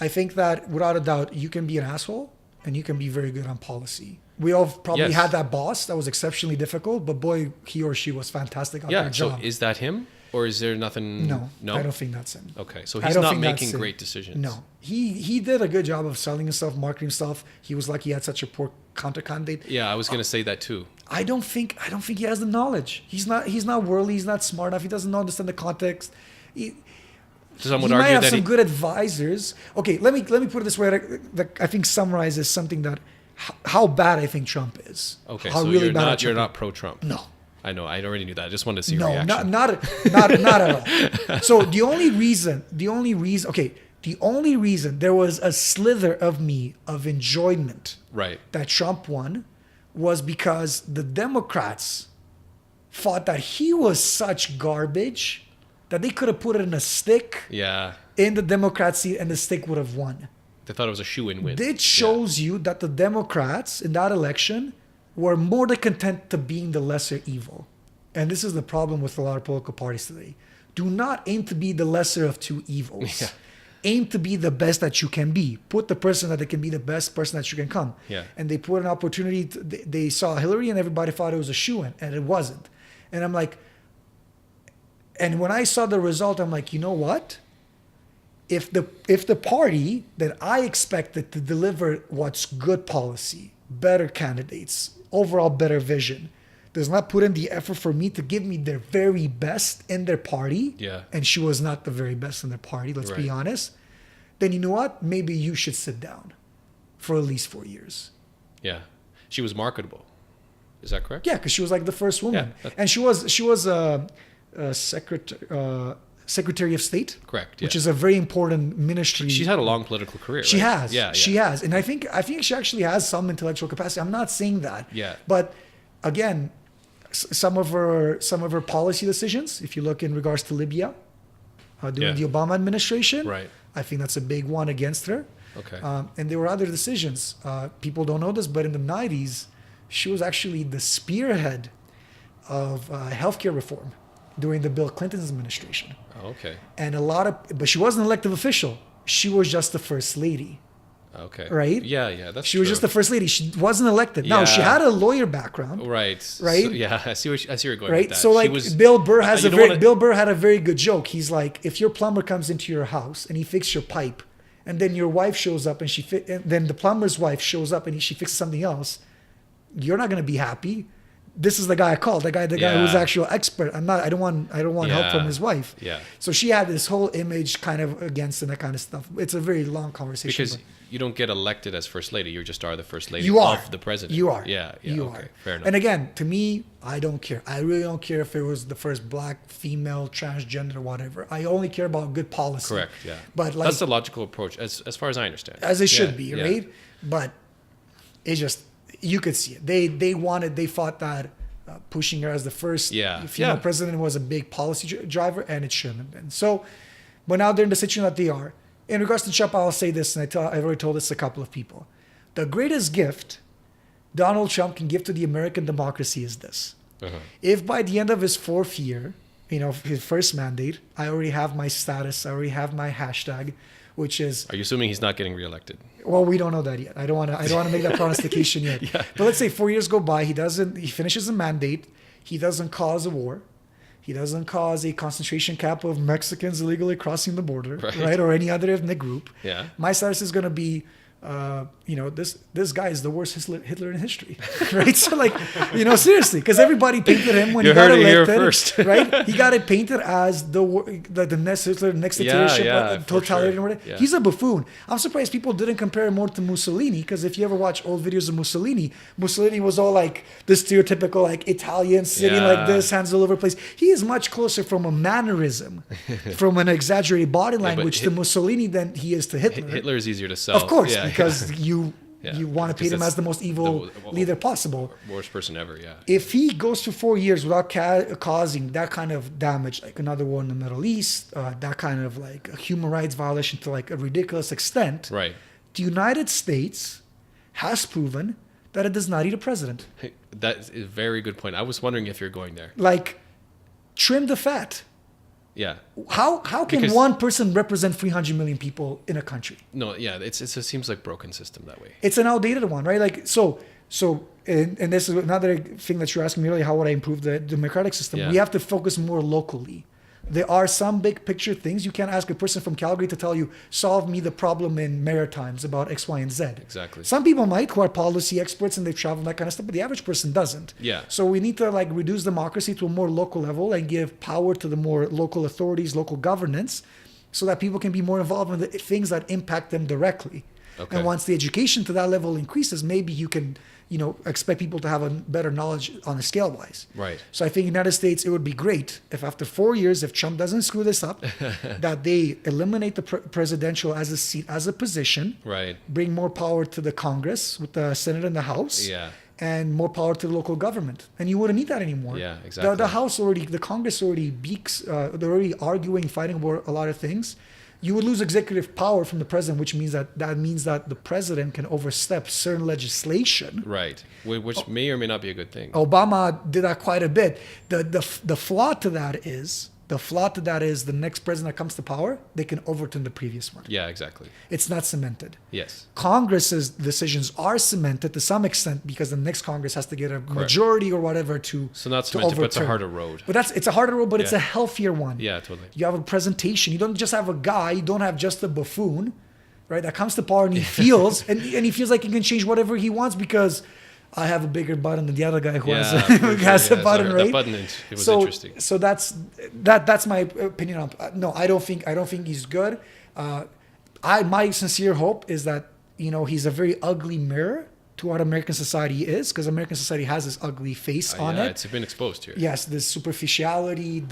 I think that without a doubt, you can be an asshole and you can be very good on policy. We all probably had that boss that was exceptionally difficult, but boy, he or she was fantastic at their job. So is that him? Or is there nothing? No, I don't think that's him. Okay, so he's not making great decisions. No, he did a good job of selling himself, marketing himself. He was lucky he had such a poor counter candidate. Yeah, I was going to say that too. I don't think he has the knowledge. He's not worldly. He's not smart enough. He doesn't understand the context. He might have some good advisors. Okay, let me put it this way. That I think summarizes something that how bad I think Trump is. Okay, so really you're not pro-Trump. No. I know. I already knew that. I just wanted to see your reaction. Not at all. So the only reason there was a slither of me of enjoyment that Trump won was because the Democrats thought that he was such garbage that they could have put it in a stick in the Democrat seat and the stick would have won. They thought it was a shoo-in win. It shows you that the Democrats in that election were more than content to being the lesser evil. And this is the problem with a lot of political parties today. Do not aim to be the lesser of two evils. aim to be the best that you can be. Put the person that can be the best person that you can come. Yeah. And they put an opportunity. They saw Hillary, and everybody thought it was a shoo-in, and it wasn't. And I'm like, and when I saw the result, I'm like, you know what? If the party that I expected to deliver what's good policy, better candidates, overall better vision, does not put in the effort for me to give me their very best in their party, Yeah. and she was not the very best in their party, let's be Right. honest, then you know what? Maybe you should sit down for at least 4 years. Yeah. She was marketable. Is that correct? Yeah, because she was like the first woman. Yeah. And she was a Secretary of State, Correct. which yeah. is a very important ministry. She's had a long political career. She right? has. Yeah. She yeah. has. And I think she actually has some intellectual capacity. I'm not saying that. Yeah. But again, some of her policy decisions, if you look in regards to Libya, during Yeah. the Obama administration, Right. I think that's a big one against her. Okay. And there were other decisions. People don't know this, but in the 90s, she was actually the spearhead of healthcare reform during the Bill Clinton's administration. Oh, okay. And but she wasn't an elected official. She was just the first lady. Okay. Right? Yeah. That's She was true. just the first lady. She wasn't elected. Now, she Yeah. had a lawyer background. Right. Right? So, yeah. I see where you're going Right, with that. so She like was- Bill Burr has you don't wanna- Bill Burr had a very good joke. He's like, if your plumber comes into your house and he fixes your pipe, and then your wife shows up and and then the plumber's wife shows up and she fixes something else, you're not going to be happy. This is the guy I called. The guy who's Yeah. actual expert. I don't want help from Yeah. his wife. Yeah. So she had this whole image kind of against and that kind of stuff. It's a very long conversation. Because you don't get elected as first lady. You just are the first lady You are. of the president. You are. Yeah. You okay. are. Fair enough. And again, to me, I don't care. I really don't care if it was the first black, female, transgender, whatever. I only care about good policy. Correct. Yeah. But like, that's the logical approach, as far as I understand. as it should Yeah, be, yeah. right? But it just, you could see it. They thought that pushing her as the first Yeah. female Yeah. president was a big policy driver, and it shouldn't have been. So, but now they're in the situation that they are. In regards to Trump, I'll say this, and I've already told this to a couple of people. The greatest gift Donald Trump can give to the American democracy is this. Uh-huh. If by the end of his 4th year, his first mandate, I already have my status, I already have my hashtag, which is, Are you assuming he's not getting reelected? well, we don't know that yet. I don't want to make that prognostication yet. Yeah. But let's say 4 years go by, he finishes a mandate, he doesn't cause a war, he doesn't cause a concentration camp of Mexicans illegally crossing the border, right? Or any other ethnic group. Yeah. My status is going to be, this guy is the worst Hitler in history, right? So like, seriously, because everybody painted him when You he got heard it here elected, first. right? He got it painted as the next Hitler, next dictatorship, for totalitarian. sure. Whatever. Yeah. He's a buffoon. I'm surprised people didn't compare him more to Mussolini, because if you ever watch old videos of Mussolini was all like the stereotypical like Italian sitting like this, hands all over the place. He is much closer from a mannerism, from an exaggerated body but language to Mussolini than he is to Hitler. Hitler is easier to sell. Of course, Yeah, because you Yeah. want to paint him Because as the most evil the leader possible. Worst person ever. Yeah. If he goes for 4 years without causing that kind of damage, like another war in the Middle East, that kind of like a human rights violation to like a ridiculous extent, Right. the United States has proven that it does not need a president. Hey, that is a very good point. I was wondering if you're going there. Like, trim the fat. Yeah. How can Because- one person represent 300 million people in a country? No. Yeah. It seems like broken system that way. It's an outdated one, right? Like, and this is another thing that you're asking me earlier, how would I improve the democratic system? Yeah. We have to focus more locally. There are some big picture things. You can't ask a person from Calgary to tell you, solve me the problem in Maritimes about X, Y, and Z. Exactly. Some people might, who are policy experts and they travel and that kind of stuff, but the average person doesn't. Yeah. So we need to like reduce democracy to a more local level and give power to the more local authorities, local governance, so that people can be more involved in the things that impact them directly. Okay. And once the education to that level increases, maybe you can, expect people to have a better knowledge on a scale wise. Right. So I think in the United States, it would be great if after 4 years, if Trump doesn't screw this up, that they eliminate the presidential as a seat, as a position, Right. bring more power to the Congress with the Senate and the House, Yeah. and more power to the local government. And you wouldn't need that anymore. Yeah, exactly. The Congress already they're already arguing, fighting over a lot of things. You would lose executive power from the president, which means that the president can overstep certain legislation. Right. Which may or may not be a good thing. Obama did that quite a bit. The flaw to that is The flaw to that is the next president that comes to power, they can overturn the previous one. Yeah, exactly. It's not cemented. Yes. Congress's decisions are cemented to some extent because the next Congress has to get a majority or whatever to So not to cemented, but it's a overturn. harder road. But it's a harder road, but it's Yeah. a healthier one. Yeah, totally. You have a presentation. You don't just have a guy. You don't have just a buffoon, right? That comes to power and he feels and he feels like he can change whatever he wants because I have a bigger button than the other guy who has, who has a button, sorry, right? That button, it was so, interesting. So that's my opinion on. No, I don't think he's good. My sincere hope is that he's a very ugly mirror to what American society is, because American society has this ugly face on Yeah, it. it's been exposed here. Yes, the superficiality,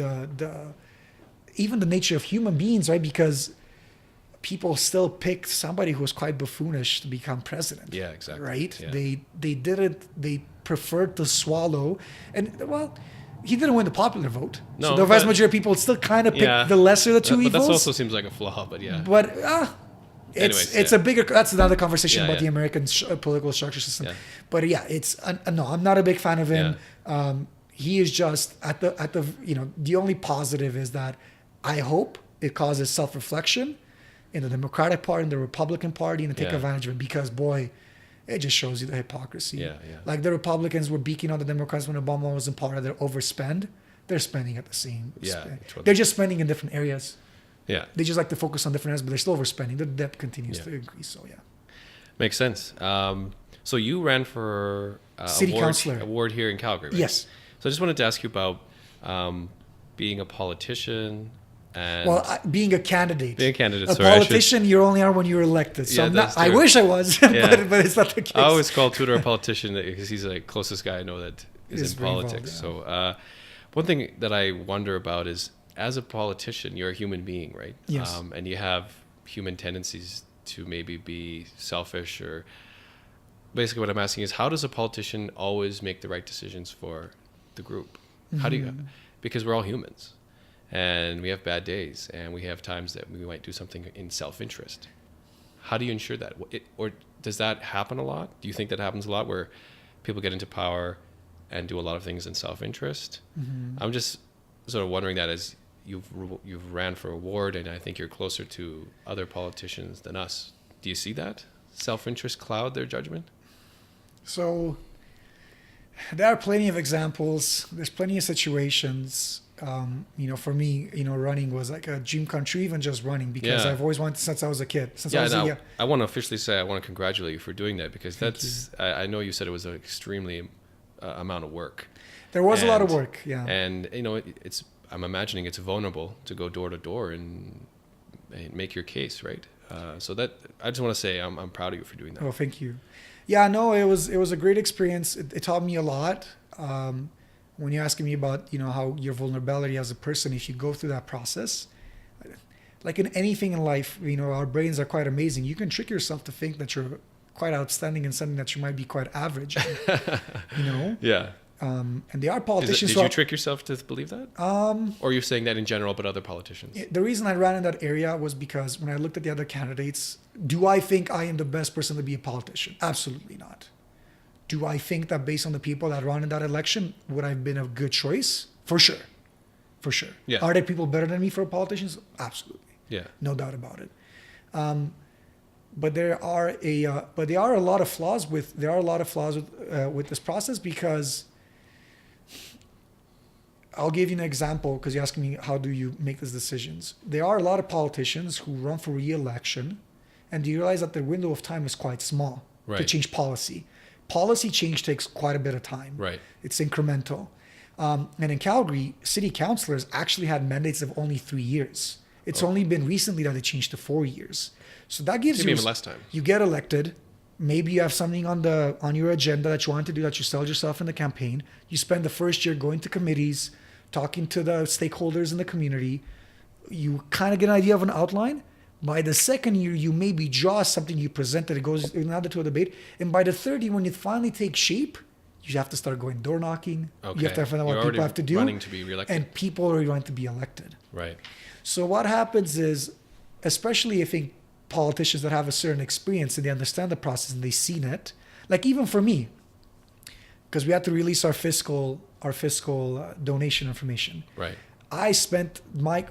even the nature of human beings, right? Because people still picked somebody who was quite buffoonish to become president. Yeah, exactly. Right? Yeah. They didn't. They preferred to swallow, and well, he didn't win the popular vote. No, so the vast but- majority of people still kind of picked Yeah. the lesser of the two But evils. that also seems like a flaw, but yeah. But Anyways, it's yeah. a bigger. That's another conversation Yeah, about yeah. the American political structure system. Yeah. But yeah, it's no. I'm not a big fan of him. Yeah. He is just at the the only positive is that I hope it causes self-reflection in the Democratic Party and the Republican Party and to take Yeah. advantage of it, because boy, it just shows you the hypocrisy. Yeah, yeah. Like the Republicans were beaking on the Democrats when Obama was in power. They're overspend. They're spending at the same. Yeah, spend. totally. They're just spending in different areas. Yeah, They just like to focus on different areas, but they're still overspending. The debt continues Yeah. to increase. So yeah. makes sense. So you ran for City councillor. award here in Calgary, right? Yes. So I just wanted to ask you about being a politician and Well, being a candidate. being a candidate. A sorry, I should- politician, you only are when you're elected. So Yeah, I'm not, that's I true. wish I was, Yeah. but it's not the case. I always call Tudor a politician because he's the closest guy I know that is Is in very involved, politics. yeah. So one thing that I wonder about is, as a politician, you're a human being, right? Yes. And you have human tendencies to maybe be selfish, or basically what I'm asking is, how does a politician always make the right decisions for the group? How do you, because we're all humans and we have bad days and we have times that we might do something in self-interest. How do you ensure that? Or does that happen a lot? Do you think that happens a lot where people get into power and do a lot of things in self-interest? I'm just sort of wondering that, as you've ran for award and I think you're closer to other politicians than us. Do you see that self-interest cloud their judgment? So there are plenty of examples. There's plenty of situations. For me, running was like a dream come true, even just running, because Yeah. I've always wanted since I was a kid. Since I was Yeah, a no, young. I want to officially say I want to congratulate you for doing that, because Thank that's I know you said it was an extremely amount of work. There was a lot of And- work. Yeah. And it's I'm imagining it's vulnerable to go door to door and make your case, right? So that I just want to say I'm proud of you for doing that. Oh, thank you. Yeah, no, it was a great experience. It taught me a lot. When you're asking me about how your vulnerability as a person, if you go through that process, like in anything in life, our brains are quite amazing. You can trick yourself to think that you're quite outstanding in something that you might be quite average in, Yeah. and there are Did politicians you trick yourself to believe that? Or you're saying that in general, but other politicians? The reason I ran in that area was because when I looked at the other candidates, do I think I am the best person to be a politician? Absolutely not. Do I think that based on the people that run in that election, would I have been a good choice? For sure. For sure. Yeah. Are there people better than me for politicians? Absolutely. Yeah. No doubt about it. But there are a lot of flaws with this process, because I'll give you an example, because you're asking me how do you make these decisions. There are a lot of politicians who run for re-election, and you realize that the window of time is quite small to Right. change policy. Policy change takes quite a bit of time. Right. It's incremental. And in Calgary, city councillors actually had mandates of only 3 years. It's only been recently that they changed to 4 years. So that gives Maybe you even less time. You get elected. Maybe you have something on your agenda that you want to do, that you sold yourself in the campaign. You spend the first year going to committees, talking to the stakeholders in the community. You kind of get an idea of an outline. By the second year, you maybe draw something you presented. It goes another to a debate. And by the third year, when it finally takes shape, you have to start going door knocking. Okay. You have to find out You're what people already have to do. running to be reelected. And people are going to be elected. Right. So what happens is, especially I think politicians that have a certain experience and they understand the process and they've seen it, like even for me, because we had to release our fiscal donation information. Right. I spent I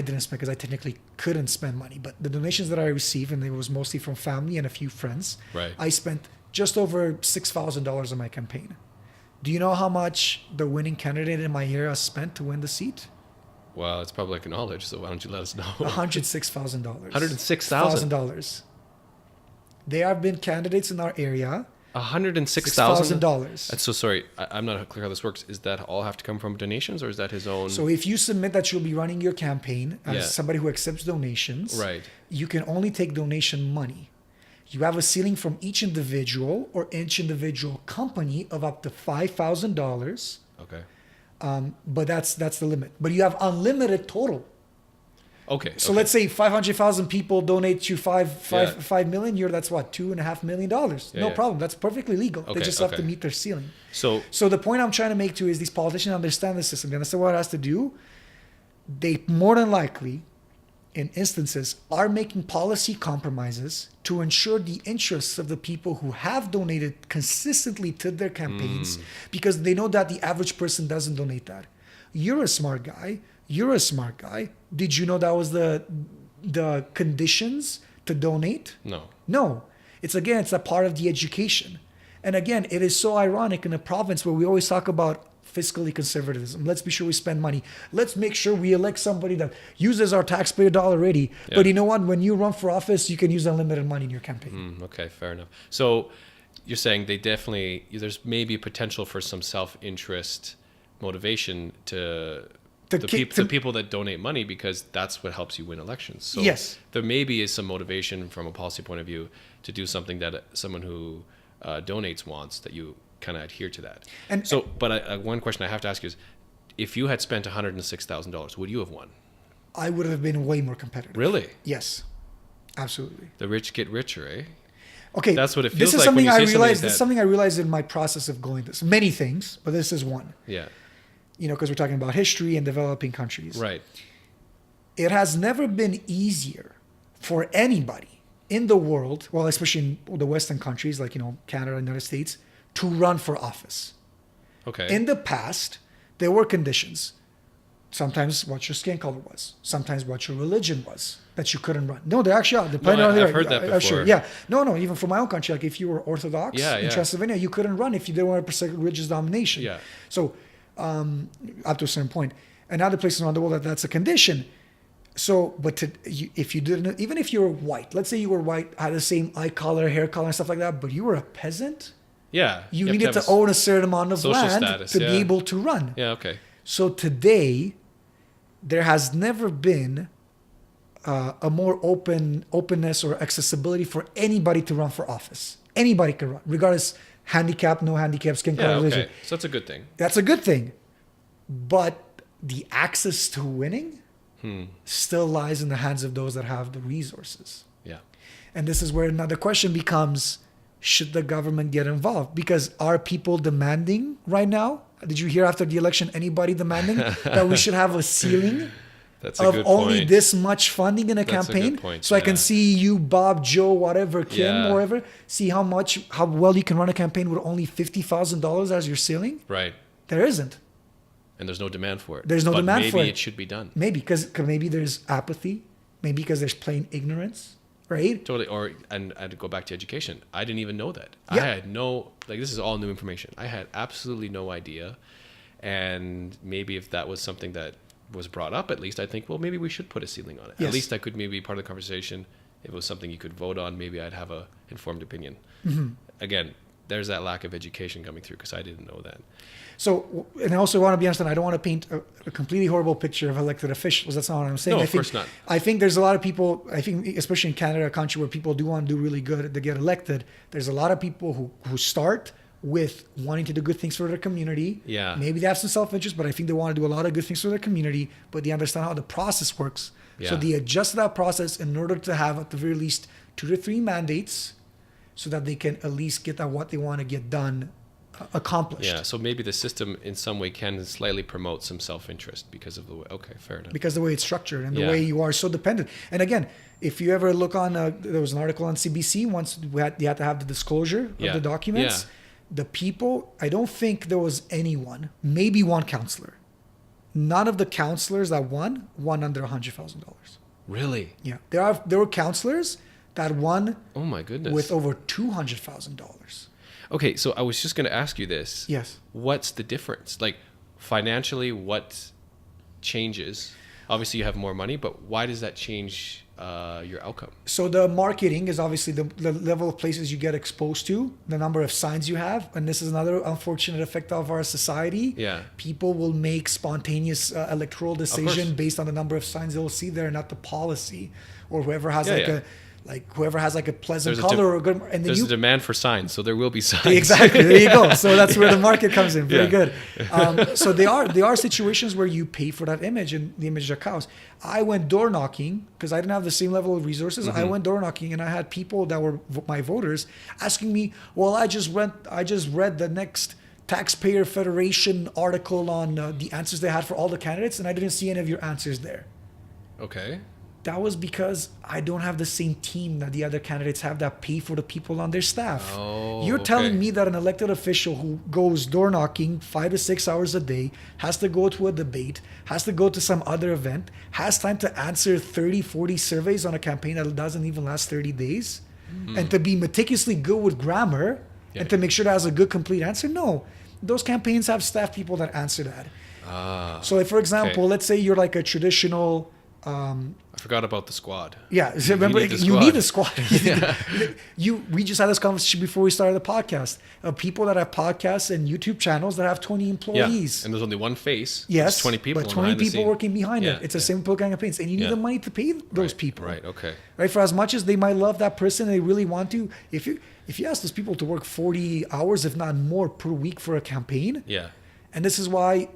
didn't spend because I technically couldn't spend money, but the donations that I received, and it was mostly from family and a few friends, Right. I spent just over $6,000 on my campaign. Do you know how much the winning candidate in my area spent to win the seat? Well, it's public knowledge, so why don't you let us know? $106,000. $106,000. $1,000. There have been candidates in our area. $106,000. $6,000. That's so sorry. I'm not clear how this works. Is that all have to come from donations, or is that his own? So if you submit that you'll be running your campaign as Yeah. somebody who accepts donations, Right. you can only take donation money. You have a ceiling from each individual or each individual company of up to $5,000. Okay. But that's the limit. But you have unlimited total. Okay. So okay. let's say 500,000 people donate you Yeah. 5 million. That's what, $2.5 million. Yeah, No yeah. problem. That's perfectly legal. They Okay, just have to okay. meet their ceiling. So So the point I'm trying to make too is these politicians understand the system. They understand what it has to do. They more than likely, in instances, are making policy compromises to ensure the interests of the people who have donated consistently to their campaigns, because they know that the average person doesn't donate that. You're a smart guy. You're a smart guy. Did you know that was the conditions to donate? no. No. It's a part of the education. And again, it is so ironic in a province where we always talk about fiscally conservatism. Let's be sure we spend money. Let's make sure we elect somebody that uses our taxpayer dollar already. Yeah. But you know what? When you run for office, you can use unlimited money in your campaign. Okay, fair enough. So you're saying there's maybe potential for some self-interest motivation to the people that donate money, because that's what helps you win elections. So Yes. there maybe is some motivation from a policy point of view to do something that someone who donates wants, that you kind of adhere to that. And so, but one question I have to ask you is, if you had spent $106,000, would you have won? I would have been way more competitive. Really? Yes. Absolutely. The rich get richer, eh? Okay. That's what it This feels is like something when you I say something realized. like This is that. something I realized in my process of going this. Many things, but this is one. Yeah. Because we're talking about history and developing countries. Right. It has never been easier for anybody in the world, well, especially in the Western countries like, Canada and the United States, to run for office. Okay. In the past, there were conditions. Sometimes what your skin color was. Sometimes what your religion was that you couldn't run. No, they actually are. Depending on I've heard that before. Sure. Yeah. No, even from my own country, like if you were Orthodox in Transylvania, you couldn't run if you didn't want to pursue religious domination. Yeah. So up to a certain point. And other places around the world, that's a condition. So, if you didn't, even if you were white, let's say you were white, had the same eye color, hair color, and stuff like that, but you were a peasant, Yeah. you have needed to have own a certain amount of social land status, to be yeah. able to run. Yeah. Okay. So today, there has never been a more openness or accessibility for anybody to run for office. Anybody can run, regardless handicap, no handicap, skin color, Yeah. religion. Okay. So that's a good thing. That's a good thing. But the access to winning still lies in the hands of those that have the resources. Yeah. And this is where another question becomes, should the government get involved? Because are people demanding right now? Did you hear after the election anybody demanding that we should have a ceiling That's a of good only point. this much funding in a That's a good campaign? point, So I can yeah. see you, Bob, Joe, whatever, Kim, Yeah. whatever, see how well you can run a campaign with only $50,000 as your ceiling? Right. There isn't. And there's no demand for it. There's no But demand for maybe it. it should be done. Maybe because maybe there's apathy, maybe because there's plain ignorance, right? Totally. And to go back to education, I didn't even know that. Yeah. I had this is all new information. I had absolutely no idea. And maybe if that was something that was brought up, at least I think, well, maybe we should put a ceiling on it. Yes. At least I could maybe be part of the conversation. If it was something you could vote on, maybe I'd have a informed opinion. Again, there's that lack of education coming through because I didn't know that. So, and I also want to be honest, and I don't want to paint a completely horrible picture of elected officials. That's not what I'm saying. No, I of think, course not. I think there's a lot of people, especially in Canada, a country where people do want to do really good to get elected, there's a lot of people who start with wanting to do good things for their community. Yeah. Maybe they have some self-interest, but I think they want to do a lot of good things for their community, but they understand how the process works. So Yeah. they adjust that process in order to have at the very least 2 to 3 mandates so that they can at least get what they want to get done accomplished. Yeah. So maybe the system in some way can slightly promote some self-interest because of the way. Okay, fair enough. Because the way it's structured and the Yeah. way you are so dependent. And again, if you ever look on, there was an article on CBC once you had to have the disclosure of Yeah. the documents. Yeah. The people, I don't think there was anyone, maybe one counselor, none of the counselors that won under $100,000. Really? Yeah, there were counselors that won Oh my goodness. with over $200,000. Okay, so I was just going to ask you this. Yes. What's the difference? Like financially, what changes? Obviously, you have more money, but why does that change your outcome? So the marketing is obviously the level of places you get exposed to, the number of signs you have, and this is another unfortunate effect of our society. Yeah. People will make spontaneous electoral decision course. based on the number of signs they'll see there, not the policy, or whoever has Yeah, whoever has like a pleasant There's a color or a good. And then There's you a demand for signs, so there will be signs. exactly. There you go. So that's where the market comes in. Very Yeah. good. So there are situations where you pay for that image and the image that counts. I went door knocking because I didn't have the same level of resources. I went door knocking and I had people that were my voters asking me, "Well, I just read the next Taxpayer Federation article on the answers they had for all the candidates, and I didn't see any of your answers there." Okay. That was because I don't have the same team that the other candidates have that pay for the people on their staff. Oh, You're telling okay. me that an elected official who goes door knocking 5 to 6 hours a day, has to go to a debate, has to go to some other event, has time to answer 30, 40 surveys on a campaign that doesn't even last 30 days, and to be meticulously good with grammar and to make sure that has a good, complete answer? No. Those campaigns have staff people that answer that. So if, for example, let's say you're like a traditional... I forgot about the squad. Yeah, so remember, need the you need a squad. Yeah. We just had this conversation before we started the podcast of people that have podcasts and YouTube channels that have 20 employees. Yeah. And there's only one face. Yes, There's 20 people. but 20 people working behind Yeah, it. It's the same political campaigns, and you need the money to pay those people. Right. Okay. Right. For as much as they might love that person, they really want to. If you ask those people to work 40 hours, if not more, per week for a campaign. Yeah. And this is why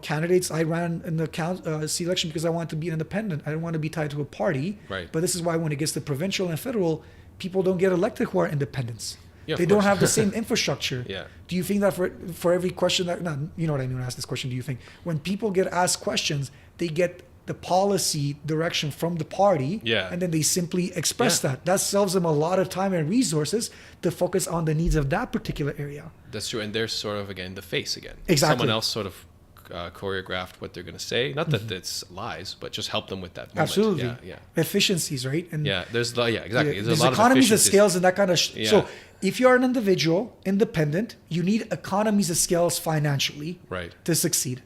candidates. I ran in the seat election because I wanted to be independent. I didn't want to be tied to a party. Right. But this is why when it gets to provincial and federal, people don't get elected who are independents. Yeah, they of don't course. have the same infrastructure. Yeah. Do you think that for every question that you know what I mean when I ask this question? Do you think when people get asked questions, they get the policy direction from the party, Yeah. and then they simply express Yeah. that. That saves them a lot of time and resources to focus on the needs of that particular area. That's true. And they're sort of, again, the face again. Exactly. Someone else sort of choreographed what they're going to say. Not that it's lies, but just help them with that moment. Absolutely. Yeah. Efficiencies, right? And Exactly. there's There's a lot economies of of scales and that kind of. Yeah. So if you're an individual, independent, you need economies of scales financially Right. to succeed.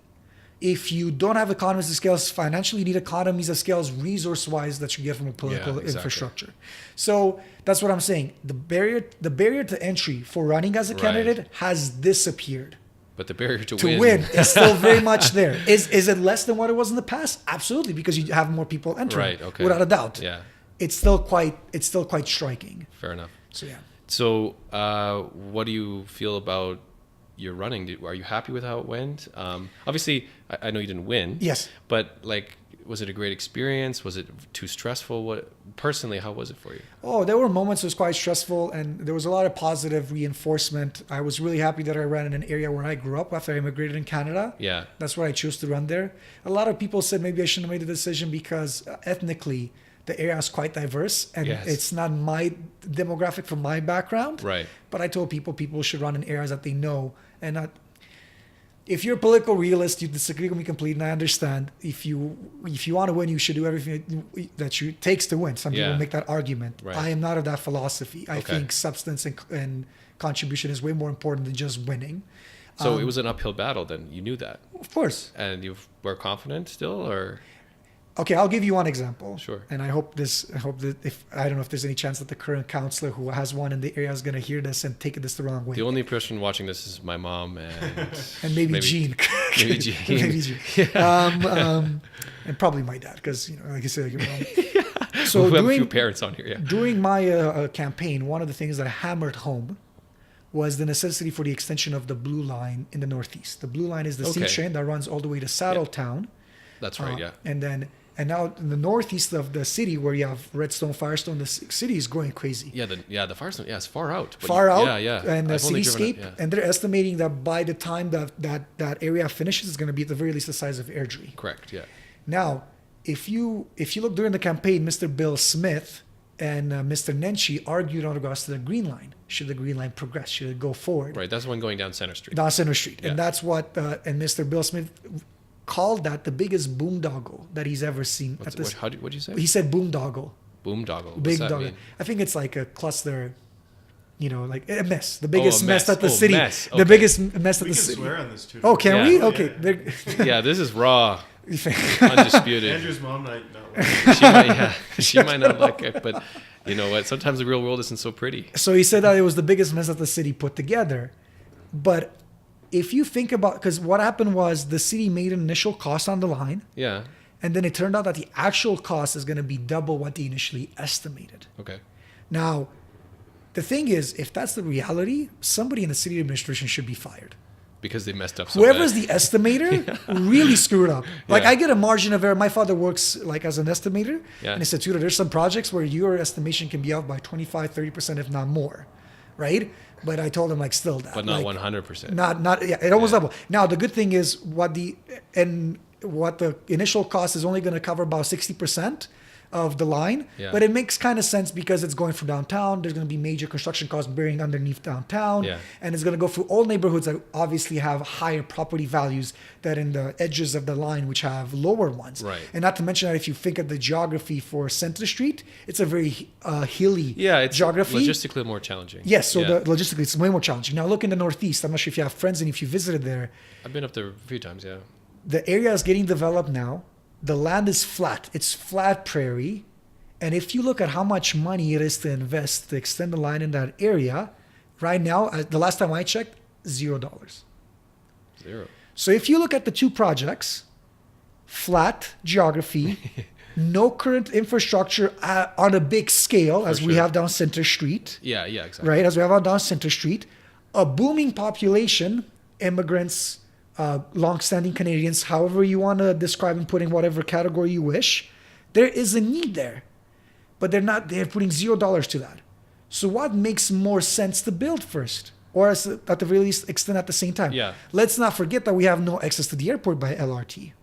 If you don't have economies of scales financially, you need economies of scales resource-wise that you get from a political exactly. infrastructure. So that's what I'm saying. The barrier to entry for running as a candidate has disappeared. But the barrier to win is still very much there. Is it less than what it was in the past? Absolutely, because you have more people entering. Right. Okay. Without a doubt. Yeah. It's still quite striking. Fair enough. So yeah. So, what do you feel about your running? Are you happy with how it went? Obviously, I know you didn't win. Yes. But was it a great experience? Was it too stressful? Personally, how was it for you? Oh, there were moments it was quite stressful, and there was a lot of positive reinforcement. I was really happy that I ran in an area where I grew up after I immigrated in Canada. Yeah. That's why I chose to run there. A lot of people said maybe I shouldn't have made the decision because ethnically, the area is quite diverse, and Yes. it's not my demographic from my background. Right. But I told people should run in areas that they know, and not. If you're a political realist, you disagree with me completely, and I understand. If you want to win, you should do everything that it takes to win. Some people make that argument. Right. I am not of that philosophy. I Okay. think substance and contribution is way more important than just winning. So it was an uphill battle then. You knew that. Of course. And you were confident still, or? Okay, I'll give you one example. Sure. And I hope that I don't know if there's any chance that the current counselor who has one in the area is going to hear this and take this the wrong way. The only person watching this is my mom and and maybe Gene. Maybe Gene. Maybe Gene. And probably my dad, because like I said, your mom. So we have a few parents on here. Yeah. During my campaign, one of the things that I hammered home was the necessity for the extension of the Blue Line in the Northeast. The Blue Line is the sea train that runs all the way to Saddletown. That's right. Yeah. And now in the northeast of the city, where you have Redstone, Firestone, the city is going crazy. Yeah. The Firestone. Yeah, it's far out. But Far out. Yeah. And the I've only driven it, cityscape, and they're estimating that by the time that area finishes, it's going to be at the very least the size of Airdrie. Correct. Yeah. Now, if you look during the campaign, Mr. Bill Smith and Mr. Nenshi argued on regards to the Green Line. Should the Green Line progress? Should it go forward? Right. That's the one going down Center Street. Down Center Street. Yeah. And that's what, and Mr. Bill Smith called that the biggest boondoggle that he's ever seen. What'd you say? He said boondoggle. Boondoggle. What's Big that dog. mean? I think it's like a cluster, like a mess. The biggest a mess mess. that the Oh, city. mess. The Okay. biggest mess that We the can city. swear on this too. Oh, can Yeah. we? Oh, Okay. yeah. Yeah, this is raw, There- undisputed. Andrew's mom might not like it. She might not like it, but you know what? Sometimes the real world isn't so pretty. So he said that it was the biggest mess that the city put together. But if you think about, because what happened was the city made an initial cost on the line, Yeah. and then it turned out that the actual cost is going to be double what they initially estimated. Okay. Now, the thing is, if that's the reality, somebody in the city administration should be fired. Because they messed up so Whoever's bad. the estimator really screwed up. Like Yeah. I get a margin of error. My father works like as an estimator. Yeah. And he said, Tudor, there's some projects where your estimation can be off by 25, 30%, if not more. Right? But I told him like still that. But not like, 100%. Not yeah, it almost Yeah. double. Now the good thing is what the initial cost is only going to cover about 60% of the line, Yeah. but it makes kind of sense because it's going from downtown. There's going to be major construction costs bearing underneath downtown, Yeah. and it's going to go through all neighborhoods that obviously have higher property values than in the edges of the line, which have lower ones. Right. And not to mention that if you think of the geography for Center Street, it's a very hilly Yeah, it's geography. logistically more challenging. Yes, so Yeah. logistically it's way more challenging. Now look in the Northeast. I'm not sure if you have friends and if you visited there. I've been up there a few times, yeah. The area is getting developed now. The land is flat. It's flat prairie. And if you look at how much money it is to invest to extend the line in that area, right now, the last time I checked, $0. Zero. So if you look at the two projects, flat geography, no current infrastructure on a big scale, as we sure. have down Center Street, Yeah, exactly. right? As we have on down Center Street, a booming population, immigrants, long-standing Canadians, however you want to describe and put in whatever category you wish, there is a need there, but they're putting $0 to that. So what makes more sense to build first, or at the very least extend at the same time? Yeah. Let's not forget that we have no access to the airport by LRT.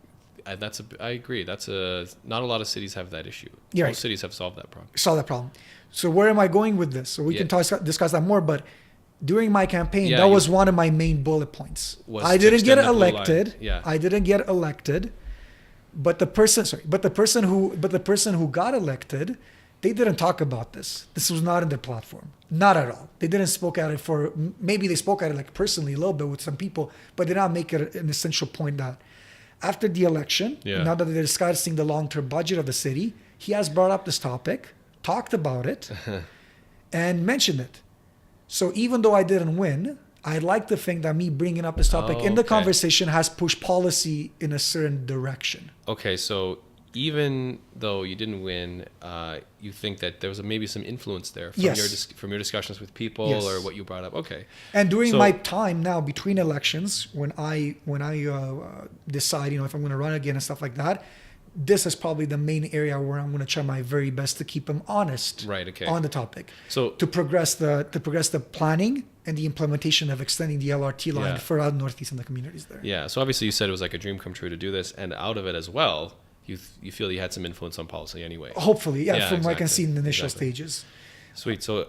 I agree. Not a lot of cities have that issue. You're Most right. cities have solved that problem. Solve that problem. So where am I going with this? So we can discuss that more, but during my campaign, Yeah, that was one of my main bullet points. Was I to didn't get extend the blue line. elected. Yeah. I didn't get elected. But the person who got elected, they didn't talk about this. This was not in their platform. Not at all. They didn't spoke at it maybe they spoke at it like personally a little bit with some people, but did not make it an essential point that after the election, Yeah. now that they're discussing the long-term budget of the city, he has brought up this topic, talked about it, and mentioned it. So even though I didn't win, I like to think that me bringing up this topic in the Okay. conversation has pushed policy in a certain direction. Okay, so even though you didn't win, you think that there was maybe some influence there from Yes. from your discussions with people Yes. or what you brought up. Okay. And during So- my time now between elections, when I decide, if I'm going to run again and stuff like that, this is probably the main area where I'm going to try my very best to keep them honest Right, okay. on the topic. So To progress the planning and the implementation of extending the LRT line Yeah. for the Northeast and the communities there. yeah, so obviously you said it was like a dream come true to do this, and out of it as well, you feel you had some influence on policy anyway. Hopefully, Yeah, from what I can exactly. see in the initial Exactly. stages. Sweet. So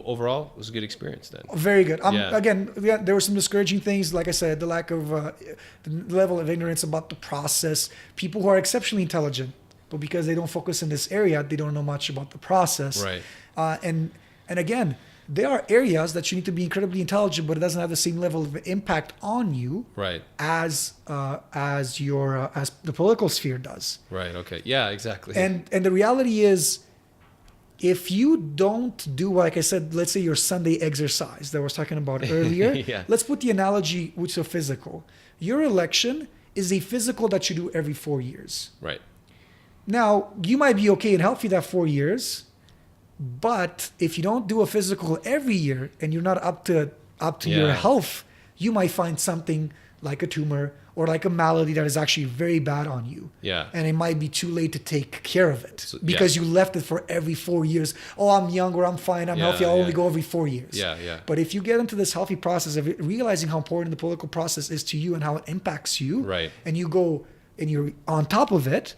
overall, it was a good experience then. Very good. Yeah. Again, there were some discouraging things. Like I said, the lack of the level of ignorance about the process. People who are exceptionally intelligent, but because they don't focus in this area, they don't know much about the process. Right. And again, there are areas that you need to be incredibly intelligent, but it doesn't have the same level of impact on you Right. as the political sphere does. Right. Okay. Yeah. Exactly. And the reality is, if you don't do, like I said, let's say your Sunday exercise that I was talking about earlier, Yeah. let's put the analogy with the physical. Your election is a physical that you do every 4 years. right. Now, you might be okay and healthy that 4 years, but if you don't do a physical every year and you're not up to your Yeah. health, you might find something like a tumor or like a malady that is actually very bad on you. Yeah. And it might be too late to take care of it So- because yeah. you left it for every 4 years. Oh, I'm young or I'm fine, I'm Yeah, healthy, I'll only yeah. go every 4 years. Yeah. Yeah. But if you get into this healthy process of realizing how important the political process is to you and how it impacts you, Right. and you go and you're on top of it,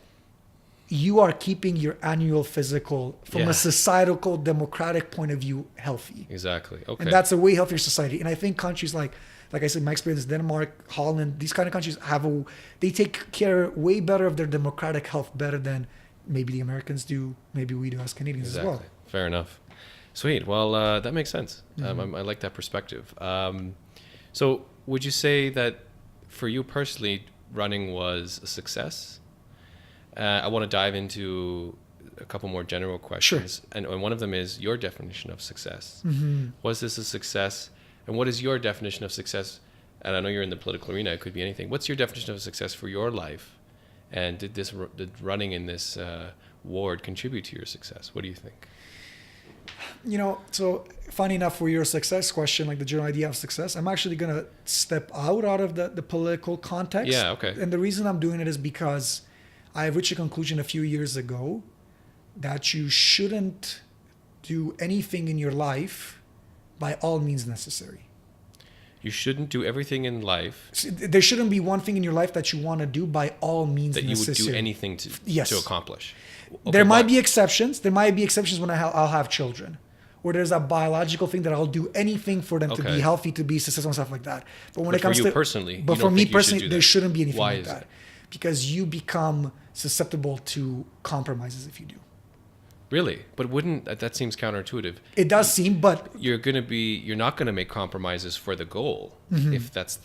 you are keeping your annual physical from Yeah. a societal democratic point of view healthy. Exactly. Okay. And that's a way healthier society. And I think countries like I said, my experience, Denmark, Holland, these kind of countries they take care way better of their democratic health better than maybe the Americans do, maybe we do as Canadians exactly. as well. Fair enough. Sweet. Well, that makes sense. I like that perspective. So would you say that for you personally, running was a success? I want to dive into a couple more general questions. Sure. And one of them is your definition of success. Mm-hmm. Was this a success? And what is your definition of success? And I know you're in the political arena. It could be anything. What's your definition of success for your life? And did running in this ward contribute to your success? What do you think? So funny enough, for your success question, like the general idea of success, I'm actually going to step out of the political context. Yeah, okay. And the reason I'm doing it is because I reached a conclusion a few years ago that you shouldn't do anything in your life by all means necessary. You shouldn't do everything in life There shouldn't be one thing in your life that you want to do by all means that you necessary. would do anything to Yes. to accomplish. Okay, There might but- be exceptions. There might be exceptions when I'll have children, where there's a biological thing that I'll do anything for them to Okay. be healthy, to be successful, and stuff like that. But when But it comes for you to personally, but you for don't me think you should personally, do there that. shouldn't be anything Why like is that, it? because you become susceptible to compromises if you do. Really? But wouldn't that seems counterintuitive? It does seem, but You're not going to make compromises for the goal Mm-hmm. if that's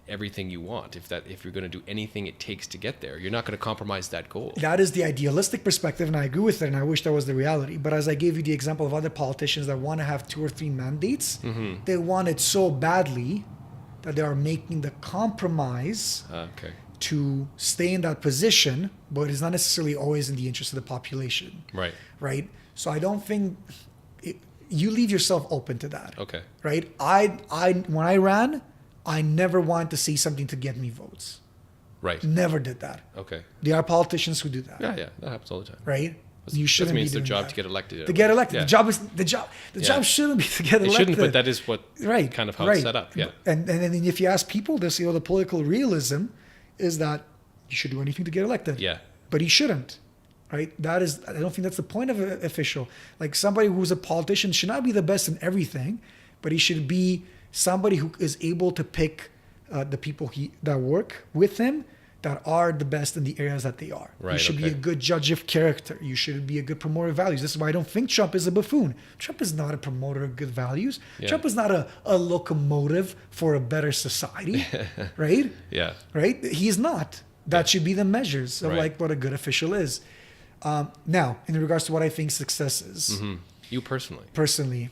everything you want. If you're going to do anything it takes to get there, you're not going to compromise that goal. that is the idealistic perspective, and I agree with it, and I wish that was the reality. But as I gave you the example of other politicians that want to have 2 or 3 mandates, they want it so badly that they are making the compromise Okay. to stay in that position, but it's not necessarily always in the interest of the population, Right. right? So I don't think you leave yourself open to that, Okay. right? When I ran, I never wanted to say something to get me votes. Right. Never did that. Okay. There are politicians who do that, Yeah. That happens all the time. right? You shouldn't That be means their doing job that. to get elected. To get elected. Yeah. The job is the job. The Yeah. job shouldn't be to get elected. It shouldn't, but that is what right, kind of how right. it's set up. Yeah. And then if you ask people, they say, the political realism is that you should do anything to get elected. Yeah. But he shouldn't, right? I don't think that's the point of an official. Like, somebody who's a politician should not be the best in everything, but he should be somebody who is able to pick the people that work with him that are the best in the areas that they are. You Right, should be okay. a good judge of character. You should be a good promoter of values. This is why I don't think Trump is a buffoon. Trump is not a promoter of good values. Yeah. Trump is not a locomotive for a better society, right? Yeah. Right? He's not. That should be the measures of Right. like what a good official is. Now, in regards to what I think success is, Hmm. You personally. personally,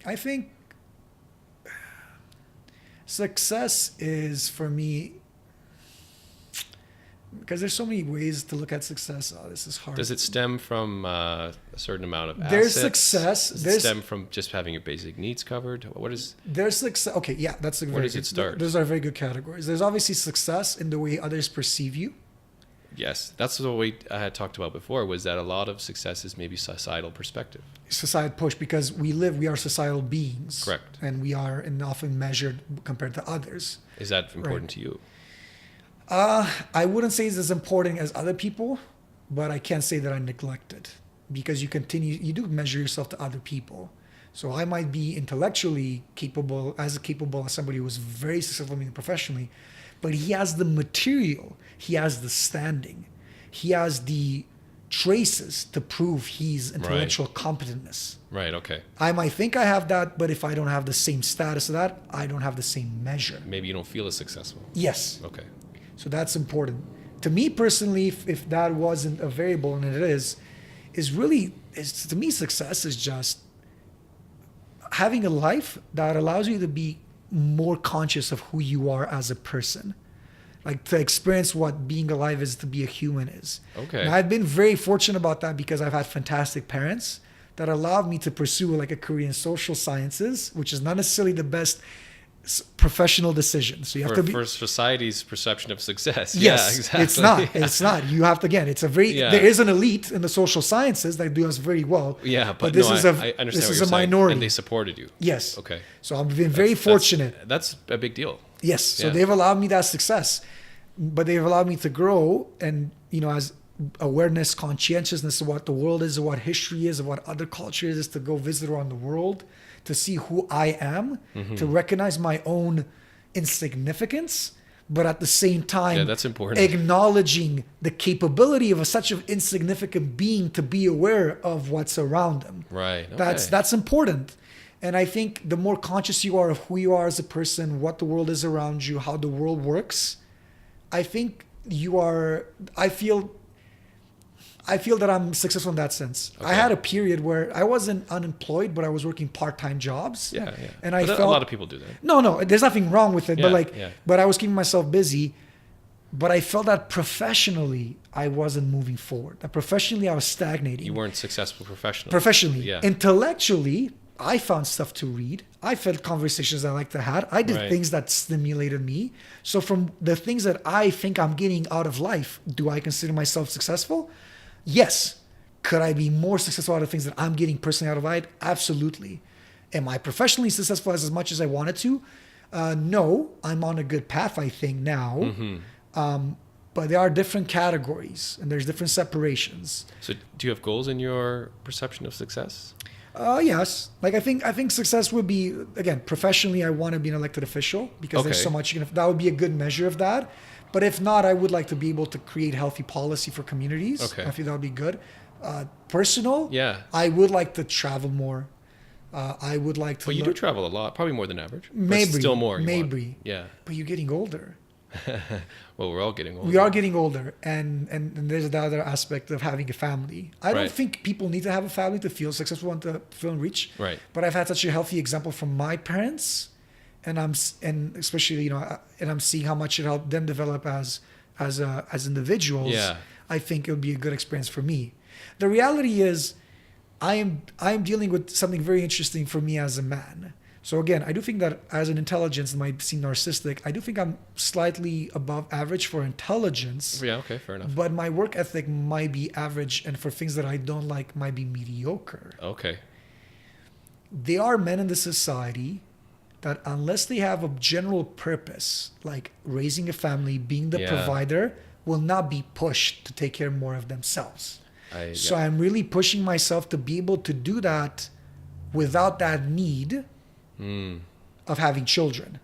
I think success is, for me, because there's so many ways to look at success. Oh, this is hard. Does it stem from a certain amount of There's assets? success. Does There's- it stem from just having your basic needs covered? What is? There's success. Okay, yeah, that's a Where very does it good. start? Those are very good categories. There's obviously success in the way others perceive you. Yes, that's what I had talked about before. Was that a lot of success is maybe societal perspective? Societal push, because we are societal beings. Correct. And we are and often measured compared to others. Is that important to you? I wouldn't say it's as important as other people, but I can't say that I neglect it, because you do measure yourself to other people. So I might be intellectually capable as somebody who was very successful professionally, but he has the material, he has the standing, he has the traces to prove his intellectual competentness. Right. Okay. I might think I have that, but if I don't have the same status of that, I don't have the same measure. Maybe you don't feel as successful. Yes. Okay. So that's important. To me personally, if that wasn't a variable, and it is to me, success is just having a life that allows you to be more conscious of who you are as a person. Like, to experience what being alive is, to be a human is. Okay. And I've been very fortunate about that, because I've had fantastic parents that allowed me to pursue like a career in social sciences, which is not necessarily the best professional decision. So you have to be for society's perception of success. Yes, Yeah, exactly. it's not. It's not. You have to, again, it's a very, Yeah. there is an elite in the social sciences that do us very well. Yeah, but this no, is I a understand this what is you're a saying. minority. And they supported you. Yes. Okay. So I've been very fortunate. That's a big deal. Yes. So Yeah. they've allowed me that success. but they've allowed me to grow, and as awareness, conscientiousness of what the world is, of what history is, of what other culture is, to go visit around the world, to see who I am, to recognize my own insignificance, but at the same time, that's important. Acknowledging the capability of such an insignificant being to be aware of what's around them. Right. Okay. That's important. And I think the more conscious you are of who you are as a person, what the world is around you, how the world works, I think I feel that I'm successful in that sense. Okay. I had a period where I wasn't unemployed, but I was working part-time jobs. Yeah. And but I felt a lot of people do that. No, there's nothing wrong with it. Yeah, But I was keeping myself busy. But I felt that professionally, I wasn't moving forward. That professionally, I was stagnating. You weren't successful professionally. Professionally. Yeah. Intellectually, I found stuff to read. I felt conversations I liked to have. I did Right. things that stimulated me. So from the things that I think I'm getting out of life, do I consider myself successful? Yes. Could I be more successful out of things that I'm getting personally out of life? Absolutely. Am I professionally successful as much as I wanted to? No. I'm on a good path, I think, now. But there are different categories and there's different separations. So do you have goals in your perception of success? Yes. Like I think success would be, again, professionally, I want to be an elected official because there's Okay. so much that would be a good measure of that. But if not, I would like to be able to create healthy policy for communities. Okay. I think that would be good. Personal, Yeah. I would like to travel more. I would like to Well, you learn- do travel a lot, probably more than average. But Maybe. still more. you want. Maybe. Yeah. But you're getting older. Well, we're all getting older. We are getting older, and there's the other aspect of having a family. I don't Right. think people need to have a family to feel successful and to feel rich. Right. But I've had such a healthy example from my parents, and especially and I'm seeing how much it helped them develop as individuals. Yeah. I think it would be a good experience for me. The reality is, I am dealing with something very interesting for me as a man. So again, I do think that as an intelligence, it might seem narcissistic. I do think I'm slightly above average for intelligence, Yeah. Okay. Fair enough. but my work ethic might be average, and for things that I don't like, might be mediocre. Okay. There are men in the society that, unless they have a general purpose, like raising a family, being the Yeah. provider, will not be pushed to take care more of themselves. So Yeah. I'm really pushing myself to be able to do that without that need of having children.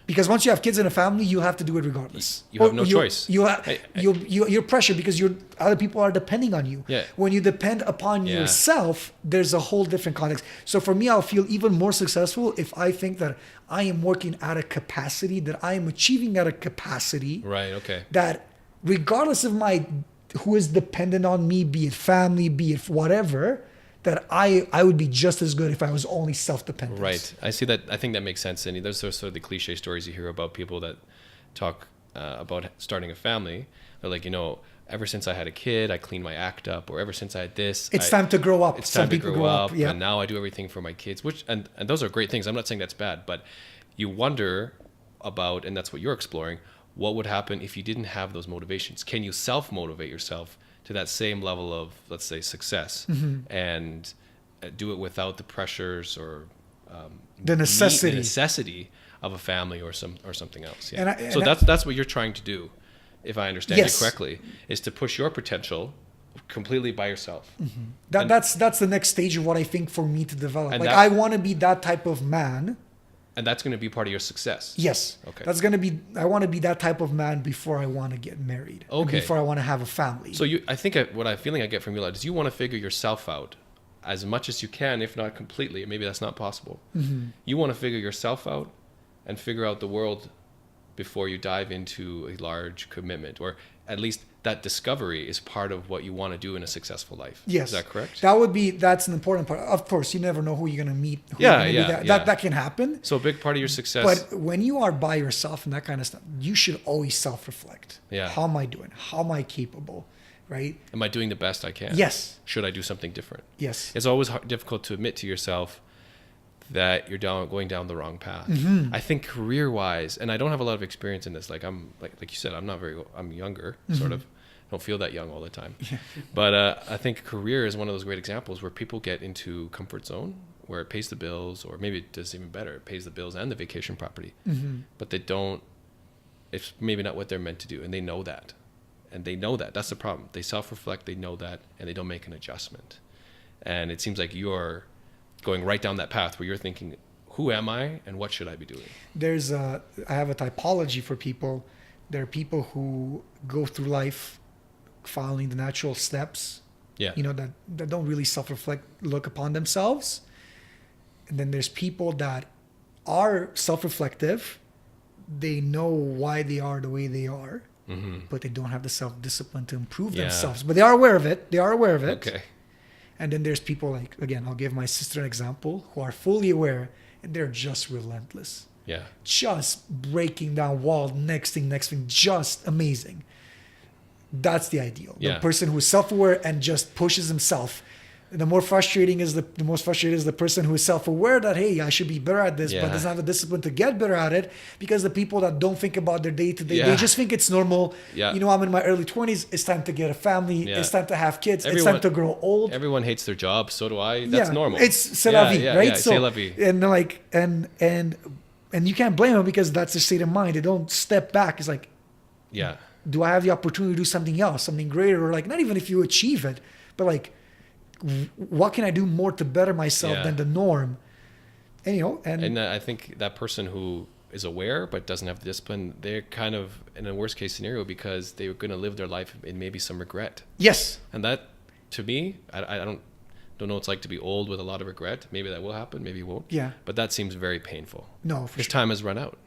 Because once you have kids in a family, you have to do it regardless. You have no choice. You're pressured because other people are depending on you. Yeah. When you depend upon Yeah. yourself, there's a whole different context. So for me, I'll feel even more successful if I think that I am working at a capacity, that I am achieving at a capacity Right. Okay. that regardless of who is dependent on me, be it family, be it whatever, that I would be just as good if I was only self-dependent. Right. I see that. I think that makes sense. And those are sort of the cliche stories you hear about people that talk about starting a family. They're like, ever since I had a kid, I cleaned my act up, or ever since I had this, It's time to grow up. It's Some time to people grow up, Yeah. and now I do everything for my kids. And those are great things. I'm not saying that's bad, but you wonder about, and that's what you're exploring. What would happen if you didn't have those motivations? Can you self-motivate yourself to that same level of, let's say, success, and do it without the pressures or The necessity. the necessity of a family or something else? Yeah. And So that's what you're trying to do, if I understand Yes. you correctly, is to push your potential completely by yourself. That's the next stage of what I think for me to develop. And Like that- I want to be that type of man. And that's going to be part of your success. Yes. Okay. That's going to be, I want to be that type of man before I want to get married. and Okay. Before I want to have a family. So I think what I'm feeling I get from you is you want to figure yourself out as much as you can, if not completely. Maybe that's not possible. You want to figure yourself out and figure out the world before you dive into a large commitment, or at least that discovery is part of what you want to do in a successful life. Yes. Is that correct? That's an important part. Of course, you never know who you're going to meet. Yeah. That can happen. So a big part of your success. But when you are by yourself and that kind of stuff, you should always self-reflect. Yeah. How am I doing? How am I capable? Right? Am I doing the best I can? Yes. Should I do something different? Yes. It's always difficult to admit to yourself that you're going down the wrong path. I think career-wise, and I don't have a lot of experience in this. Like like you said, I'm younger, sort of. I don't feel that young all the time. But I think career is one of those great examples where people get into comfort zone, where it pays the bills, or maybe it does even better. It pays the bills and the vacation property. But they don't it's maybe not what they're meant to do, and they know that. And they know that. That's the problem. They self-reflect, they know that, and they don't make an adjustment. And it seems like you're going right down that path where you're thinking, who am I and what should I be doing? I have a typology for people. There are people who go through life following the natural steps, Yeah. that don't really self-reflect, look upon themselves. And then there's people that are self-reflective. They know why they are the way they are, but they don't have the self-discipline to improve themselves. But they are aware of it. Okay. And then there's people like, again, I'll give my sister an example, who are fully aware and they're just relentless. Yeah. Just breaking down walls, next thing, just amazing. That's the ideal. Yeah. The person who is self-aware and just pushes himself. The most frustrating is the person who is self-aware that, hey, I should be better at this, but doesn't have the discipline to get better at it, because the people that don't think about their day-to-day, they just think it's normal. Yeah. I'm in my early 20s. It's time to get a family. Yeah. It's time to have kids. It's time to grow old. Everyone hates their job. So do I. That's normal. It's c'est la vie, right? Yeah, so, c'est la vie. And you can't blame them, because that's their state of mind. They don't step back. It's like, Yeah. do I have the opportunity to do something else, something greater? Or like, not even if you achieve it, but like, what can I do more to better myself than the norm? And I think that person who is aware but doesn't have the discipline, they're kind of in a worst case scenario, because they're going to live their life in maybe some regret. yes, And that, to me, I don't know what it's like to be old with a lot of regret. Maybe that will happen, maybe it won't. Yeah. But that seems very painful. no, for Because sure. time has run out.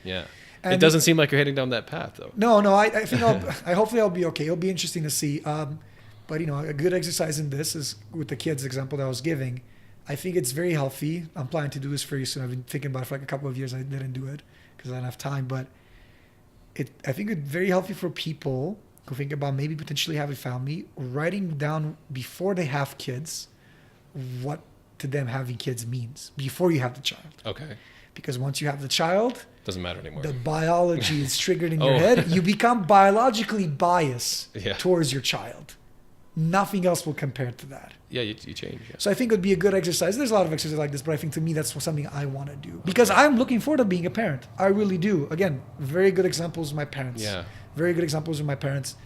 Yeah. And it doesn't seem like you're heading down that path, though. No, I think hopefully I'll be okay. It'll be interesting to see. But a good exercise in this is with the kids example that I was giving. I think it's very healthy. I'm planning to do this very soon. I've been thinking about it for like a couple of years. I didn't do it because I didn't have time. But I think it's very healthy for people who think about maybe potentially having a family, writing down before they have kids what to them having kids means before you have the child. Okay. Because once you have the child, Doesn't matter anymore. the biology is triggered in your Oh. head. You become biologically biased Yeah. towards your child. Nothing else will compare to that. Yeah, you change. Yeah. So I think it would be a good exercise. There's a lot of exercises like this, but I think to me that's something I want to do, because I'm looking forward to being a parent. I really do. Again, very good examples of my parents. Yeah. Very good examples of my parents,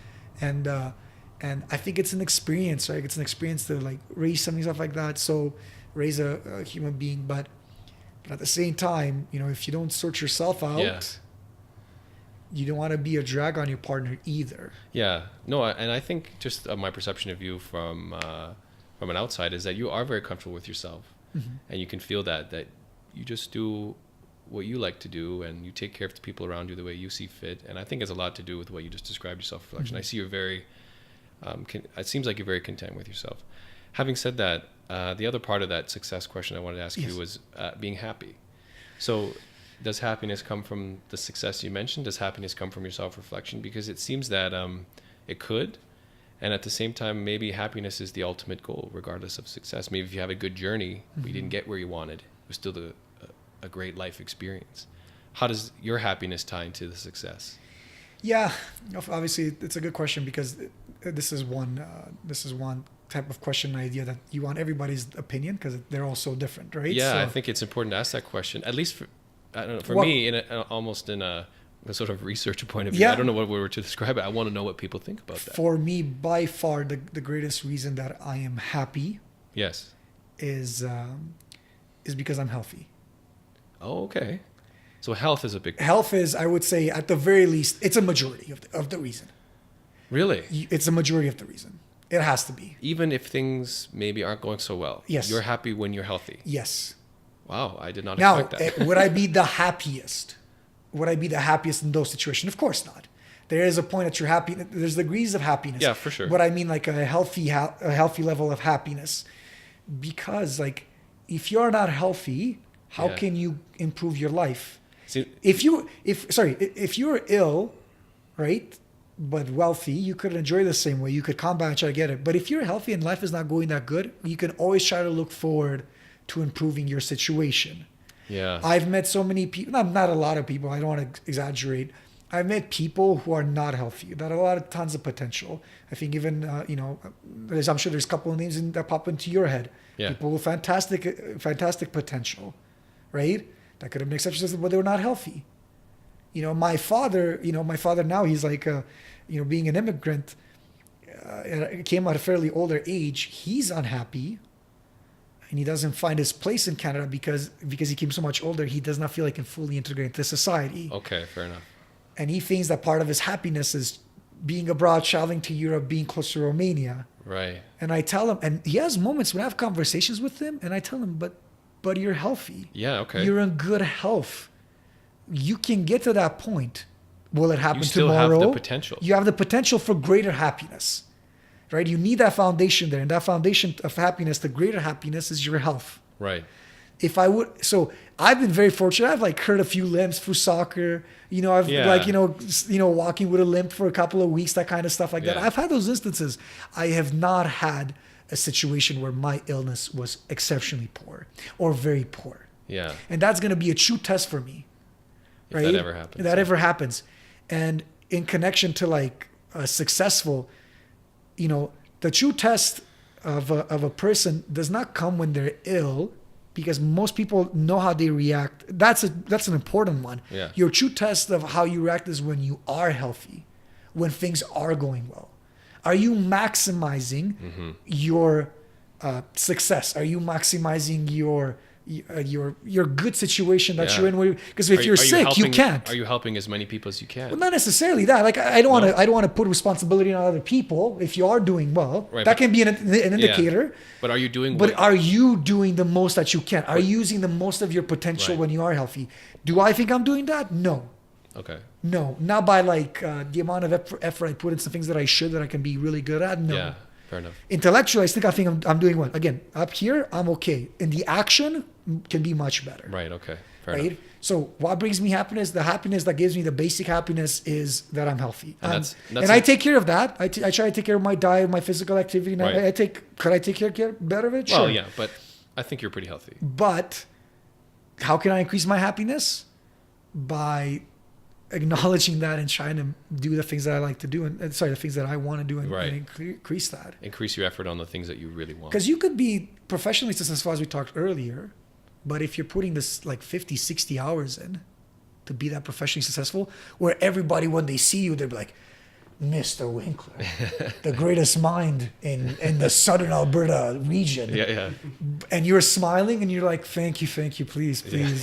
and I think it's an experience, right? It's an experience to like raise something stuff like that. So raise a human being, but at the same time, if you don't sort yourself out. Yeah. You don't want to be a drag on your partner either. Yeah, no, and I think just my perception of you from an outside is that you are very comfortable with yourself, and you can feel that you just do what you like to do, and you take care of the people around you the way you see fit. And I think it's a lot to do with what you just described, your self-reflection. I see you're very, it seems like you're very content with yourself. Having said that, the other part of that success question I wanted to ask you was being happy. So, does happiness come from the success you mentioned? Does happiness come from your self-reflection? Because it seems that it could. And at the same time, maybe happiness is the ultimate goal, regardless of success. Maybe if you have a good journey, but you didn't get where you wanted, it was still a great life experience. How does your happiness tie into the success? Yeah, obviously it's a good question, because this is one type of question idea that you want everybody's opinion, because they're all so different, right? Yeah, so, I think it's important to ask that question, at least I don't know, for Well, me, almost in a sort of research point of view. Yeah. I don't know what we were to describe it. I want to know what people think about that. For me, by far, the greatest reason that I am happy Yes. is because I'm healthy. Oh, okay. So health is a big... Health is, I would say, at the very least, it's a majority of the reason. Really? It's a majority of the reason. It has to be. Even if things maybe aren't going so well. Yes. You're happy when you're healthy. Yes. Wow, I did not Now, expect that. would I be the happiest? Would I be the happiest in those situations? Of course not. There is a point that you're happy. There's degrees of happiness. Yeah, for sure. But I mean, like a healthy level of happiness, because like if you're not healthy, how Yeah. can you improve your life? See, If you're ill, right, but wealthy, you could enjoy the same way. You could combat and try to get it. But if you're healthy and life is not going that good, you can always try to look forward to improving your situation. yeah. I've met so many people, not a lot of people, I don't want to exaggerate. I've met people who are not healthy, that have tons of potential. I think even, I'm sure there's a couple of names that pop into your head. Yeah. People with fantastic potential, right? That could have been exceptions, but they were not healthy. My father now, he's like, being an immigrant, came at a fairly older age. He's unhappy, and he doesn't find his place in Canada because he came so much older. He does not feel like he can fully integrate into society. Okay, fair enough. And he thinks that part of his happiness is being abroad, traveling to Europe, being close to Romania. Right. And I tell him, and he has moments when I have conversations with him, and I tell him, but you're healthy. Yeah, okay. You're in good health. You can get to that point. Will it happen You still tomorrow? have the potential. You have the potential for greater happiness, right? You need that foundation there. And that foundation of happiness, the greater happiness, is your health. Right. So I've been very fortunate. I've like hurt a few limbs through soccer. I've walking with a limp for a couple of weeks, that kind of stuff like that. I've had those instances. I have not had a situation where my illness was exceptionally poor or very poor. Yeah. And that's going to be a true test for me. If right? that ever happens. If that ever happens. And in connection to like a successful, the true test of a person does not come when they're ill, because most people know how they react. That's an important one. Yeah. Your true test of how you react is when you are healthy, when things are going well. Are you maximizing your success? Are you maximizing your good situation that you're in? Because if you're sick, you can't. Are you helping as many people as you can? Well, not necessarily that. Like I don't want to put responsibility on other people. If you are doing well, right, that can be an indicator. Yeah. But are you doing? But are you doing the most that you can? Are you using the most of your potential when you are healthy? Do I think I'm doing that? No. Okay. No, not by like the amount of effort I put into things that I can be really good at. No. Yeah. Fair enough. Intellectually, I think I'm doing well. Again, up here, I'm okay. In the action, can be much better. Right. Okay. Fair right. enough. So what brings me happiness? The happiness that gives me the basic happiness is that I'm healthy. And I take care of that. I try to take care of my diet, my physical activity. Right. Could I take care better of it? Well, sure. yeah, but I think you're pretty healthy. But how can I increase my happiness? By acknowledging that and trying to do the things that I like to do, the things that I want to do, and increase that. Increase your effort on the things that you really want. Because you could be professionally successful, as we talked earlier, but if you're putting this like 50, 60 hours in to be that professionally successful, where everybody, when they see you, they're like, Mr. Winkler, the greatest mind in the southern Alberta region. Yeah. And you're smiling and you're like, thank you, please,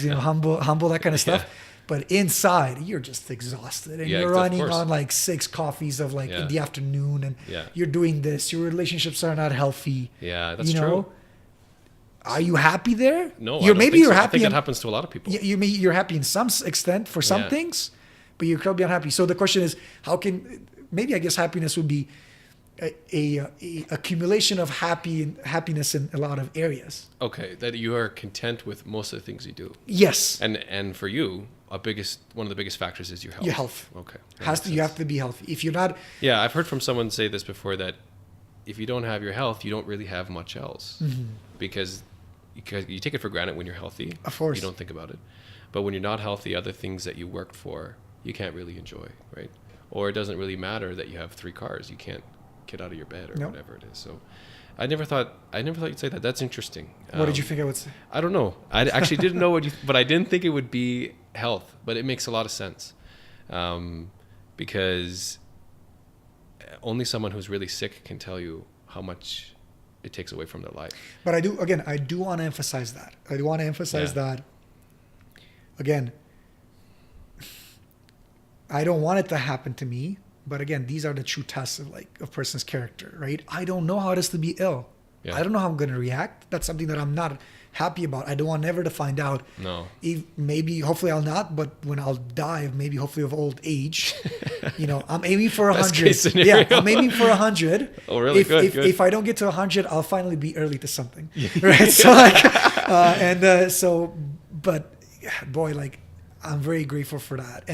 humble, that kind of stuff. Yeah. But inside, you're just exhausted, and you're running on like 6 coffees of in the afternoon, and you're doing this. Your relationships are not healthy. Yeah, that's true. Are you happy there? No, you're happy. I think that happens to a lot of people. You're happy in some extent for some things, but you could be unhappy. So the question is, how can maybe I guess happiness would be a accumulation of happiness in a lot of areas. Okay, that you are content with most of the things you do. Yes. And for you, one of the biggest factors is your health. Your health. Okay. You have to be healthy. If you're not. Yeah, I've heard from someone say this before, that if you don't have your health, you don't really have much else, because you take it for granted when you're healthy. Of course. You don't think about it, but when you're not healthy, other things that you worked for, you can't really enjoy, right? Or it doesn't really matter that you have 3 cars. You can't get out of your bed or whatever it is. So I never thought you'd say that. That's interesting. What did you think I would say? I don't know. I actually didn't know but I didn't think it would be health, but it makes a lot of sense. Because only someone who's really sick can tell you how much it takes away from their life. But I do want to emphasize that. I do want to emphasize that. Again, I don't want it to happen to me, but again, these are the true tests of a person's character, right? I don't know how it is to be ill. Yeah. I don't know how I'm going to react. That's something that I'm not happy about. I don't want never to find out. No. Maybe, hopefully I'll not, but when I'll die, maybe hopefully of old age, I'm aiming for 100. Yeah, I'm aiming for 100. Oh, really? Good. If I don't get to 100, I'll finally be early to something. Right? So but boy, I'm very grateful for that.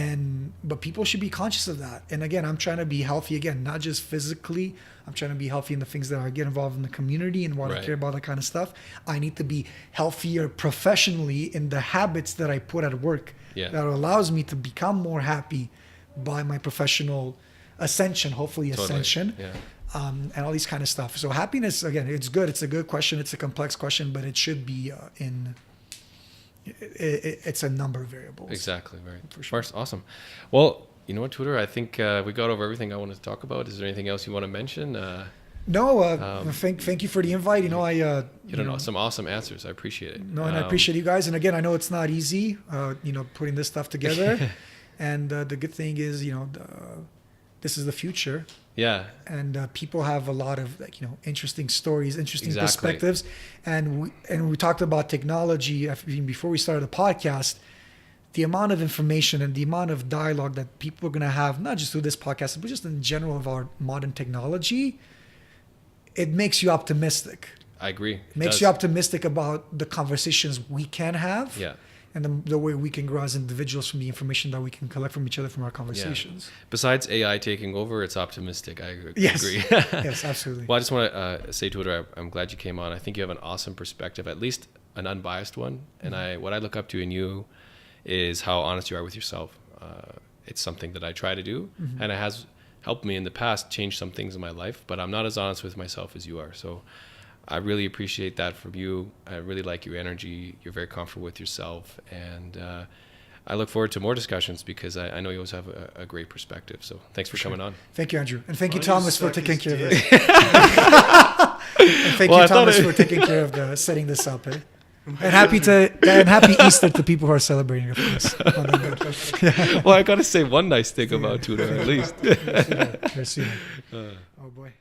But people should be conscious of that. And again, I'm trying to be healthy again, not just physically. I'm trying to be healthy in the things that I get involved in the community and what I care about, that kind of stuff. I need to be healthier professionally in the habits that I put at work that allows me to become more happy by my professional ascension, hopefully ascension. Yeah. And all these kind of stuff. So happiness, again, it's good. It's a good question. It's a complex question, but it should be it's a number of variables. Exactly. Right. For sure. Awesome. Well, you know what, Tudor? I think we got over everything I wanted to talk about. Is there anything else you want to mention? No, thank you for the invite. You know, You know, some awesome answers. I appreciate it. No, and I appreciate you guys. And again, I know it's not easy, you know, putting this stuff together. And the good thing is, you know, this is the future. Yeah. And people have a lot of, like, you know, interesting stories, interesting Exactly. perspectives. And we talked about technology even before we started the podcast. The amount of information and the amount of dialogue that people are going to have, not just through this podcast, but just in general of our modern technology, it makes you optimistic. I agree. It makes you optimistic about the conversations we can have. Yeah. And the way we can grow as individuals from the information that we can collect from each other from our conversations. Yeah. Besides AI taking over, it's optimistic. I Yes. agree. Yes, absolutely. Well, I just want to say to Tudor, I'm glad you came on. I think you have an awesome perspective, at least an unbiased one. And what I look up to in you is how honest you are with yourself. It's something that I try to do, and it has helped me in the past change some things in my life, but I'm not as honest with myself as you are. So I really appreciate that from you. I really like your energy. You're very comfortable with yourself. And I look forward to more discussions because I know you always have a great perspective. So thanks for coming on. Thank you, Andrew. And thank you, Why don't you Thomas, for suck taking his care of dick? it. And thank Well, you, I thought Thomas, it- for taking care of setting this up. Eh? And happy Easter to people who are celebrating, of course. Well, I got to say one nice thing about Tudor at least. Yes, you know. Oh, boy.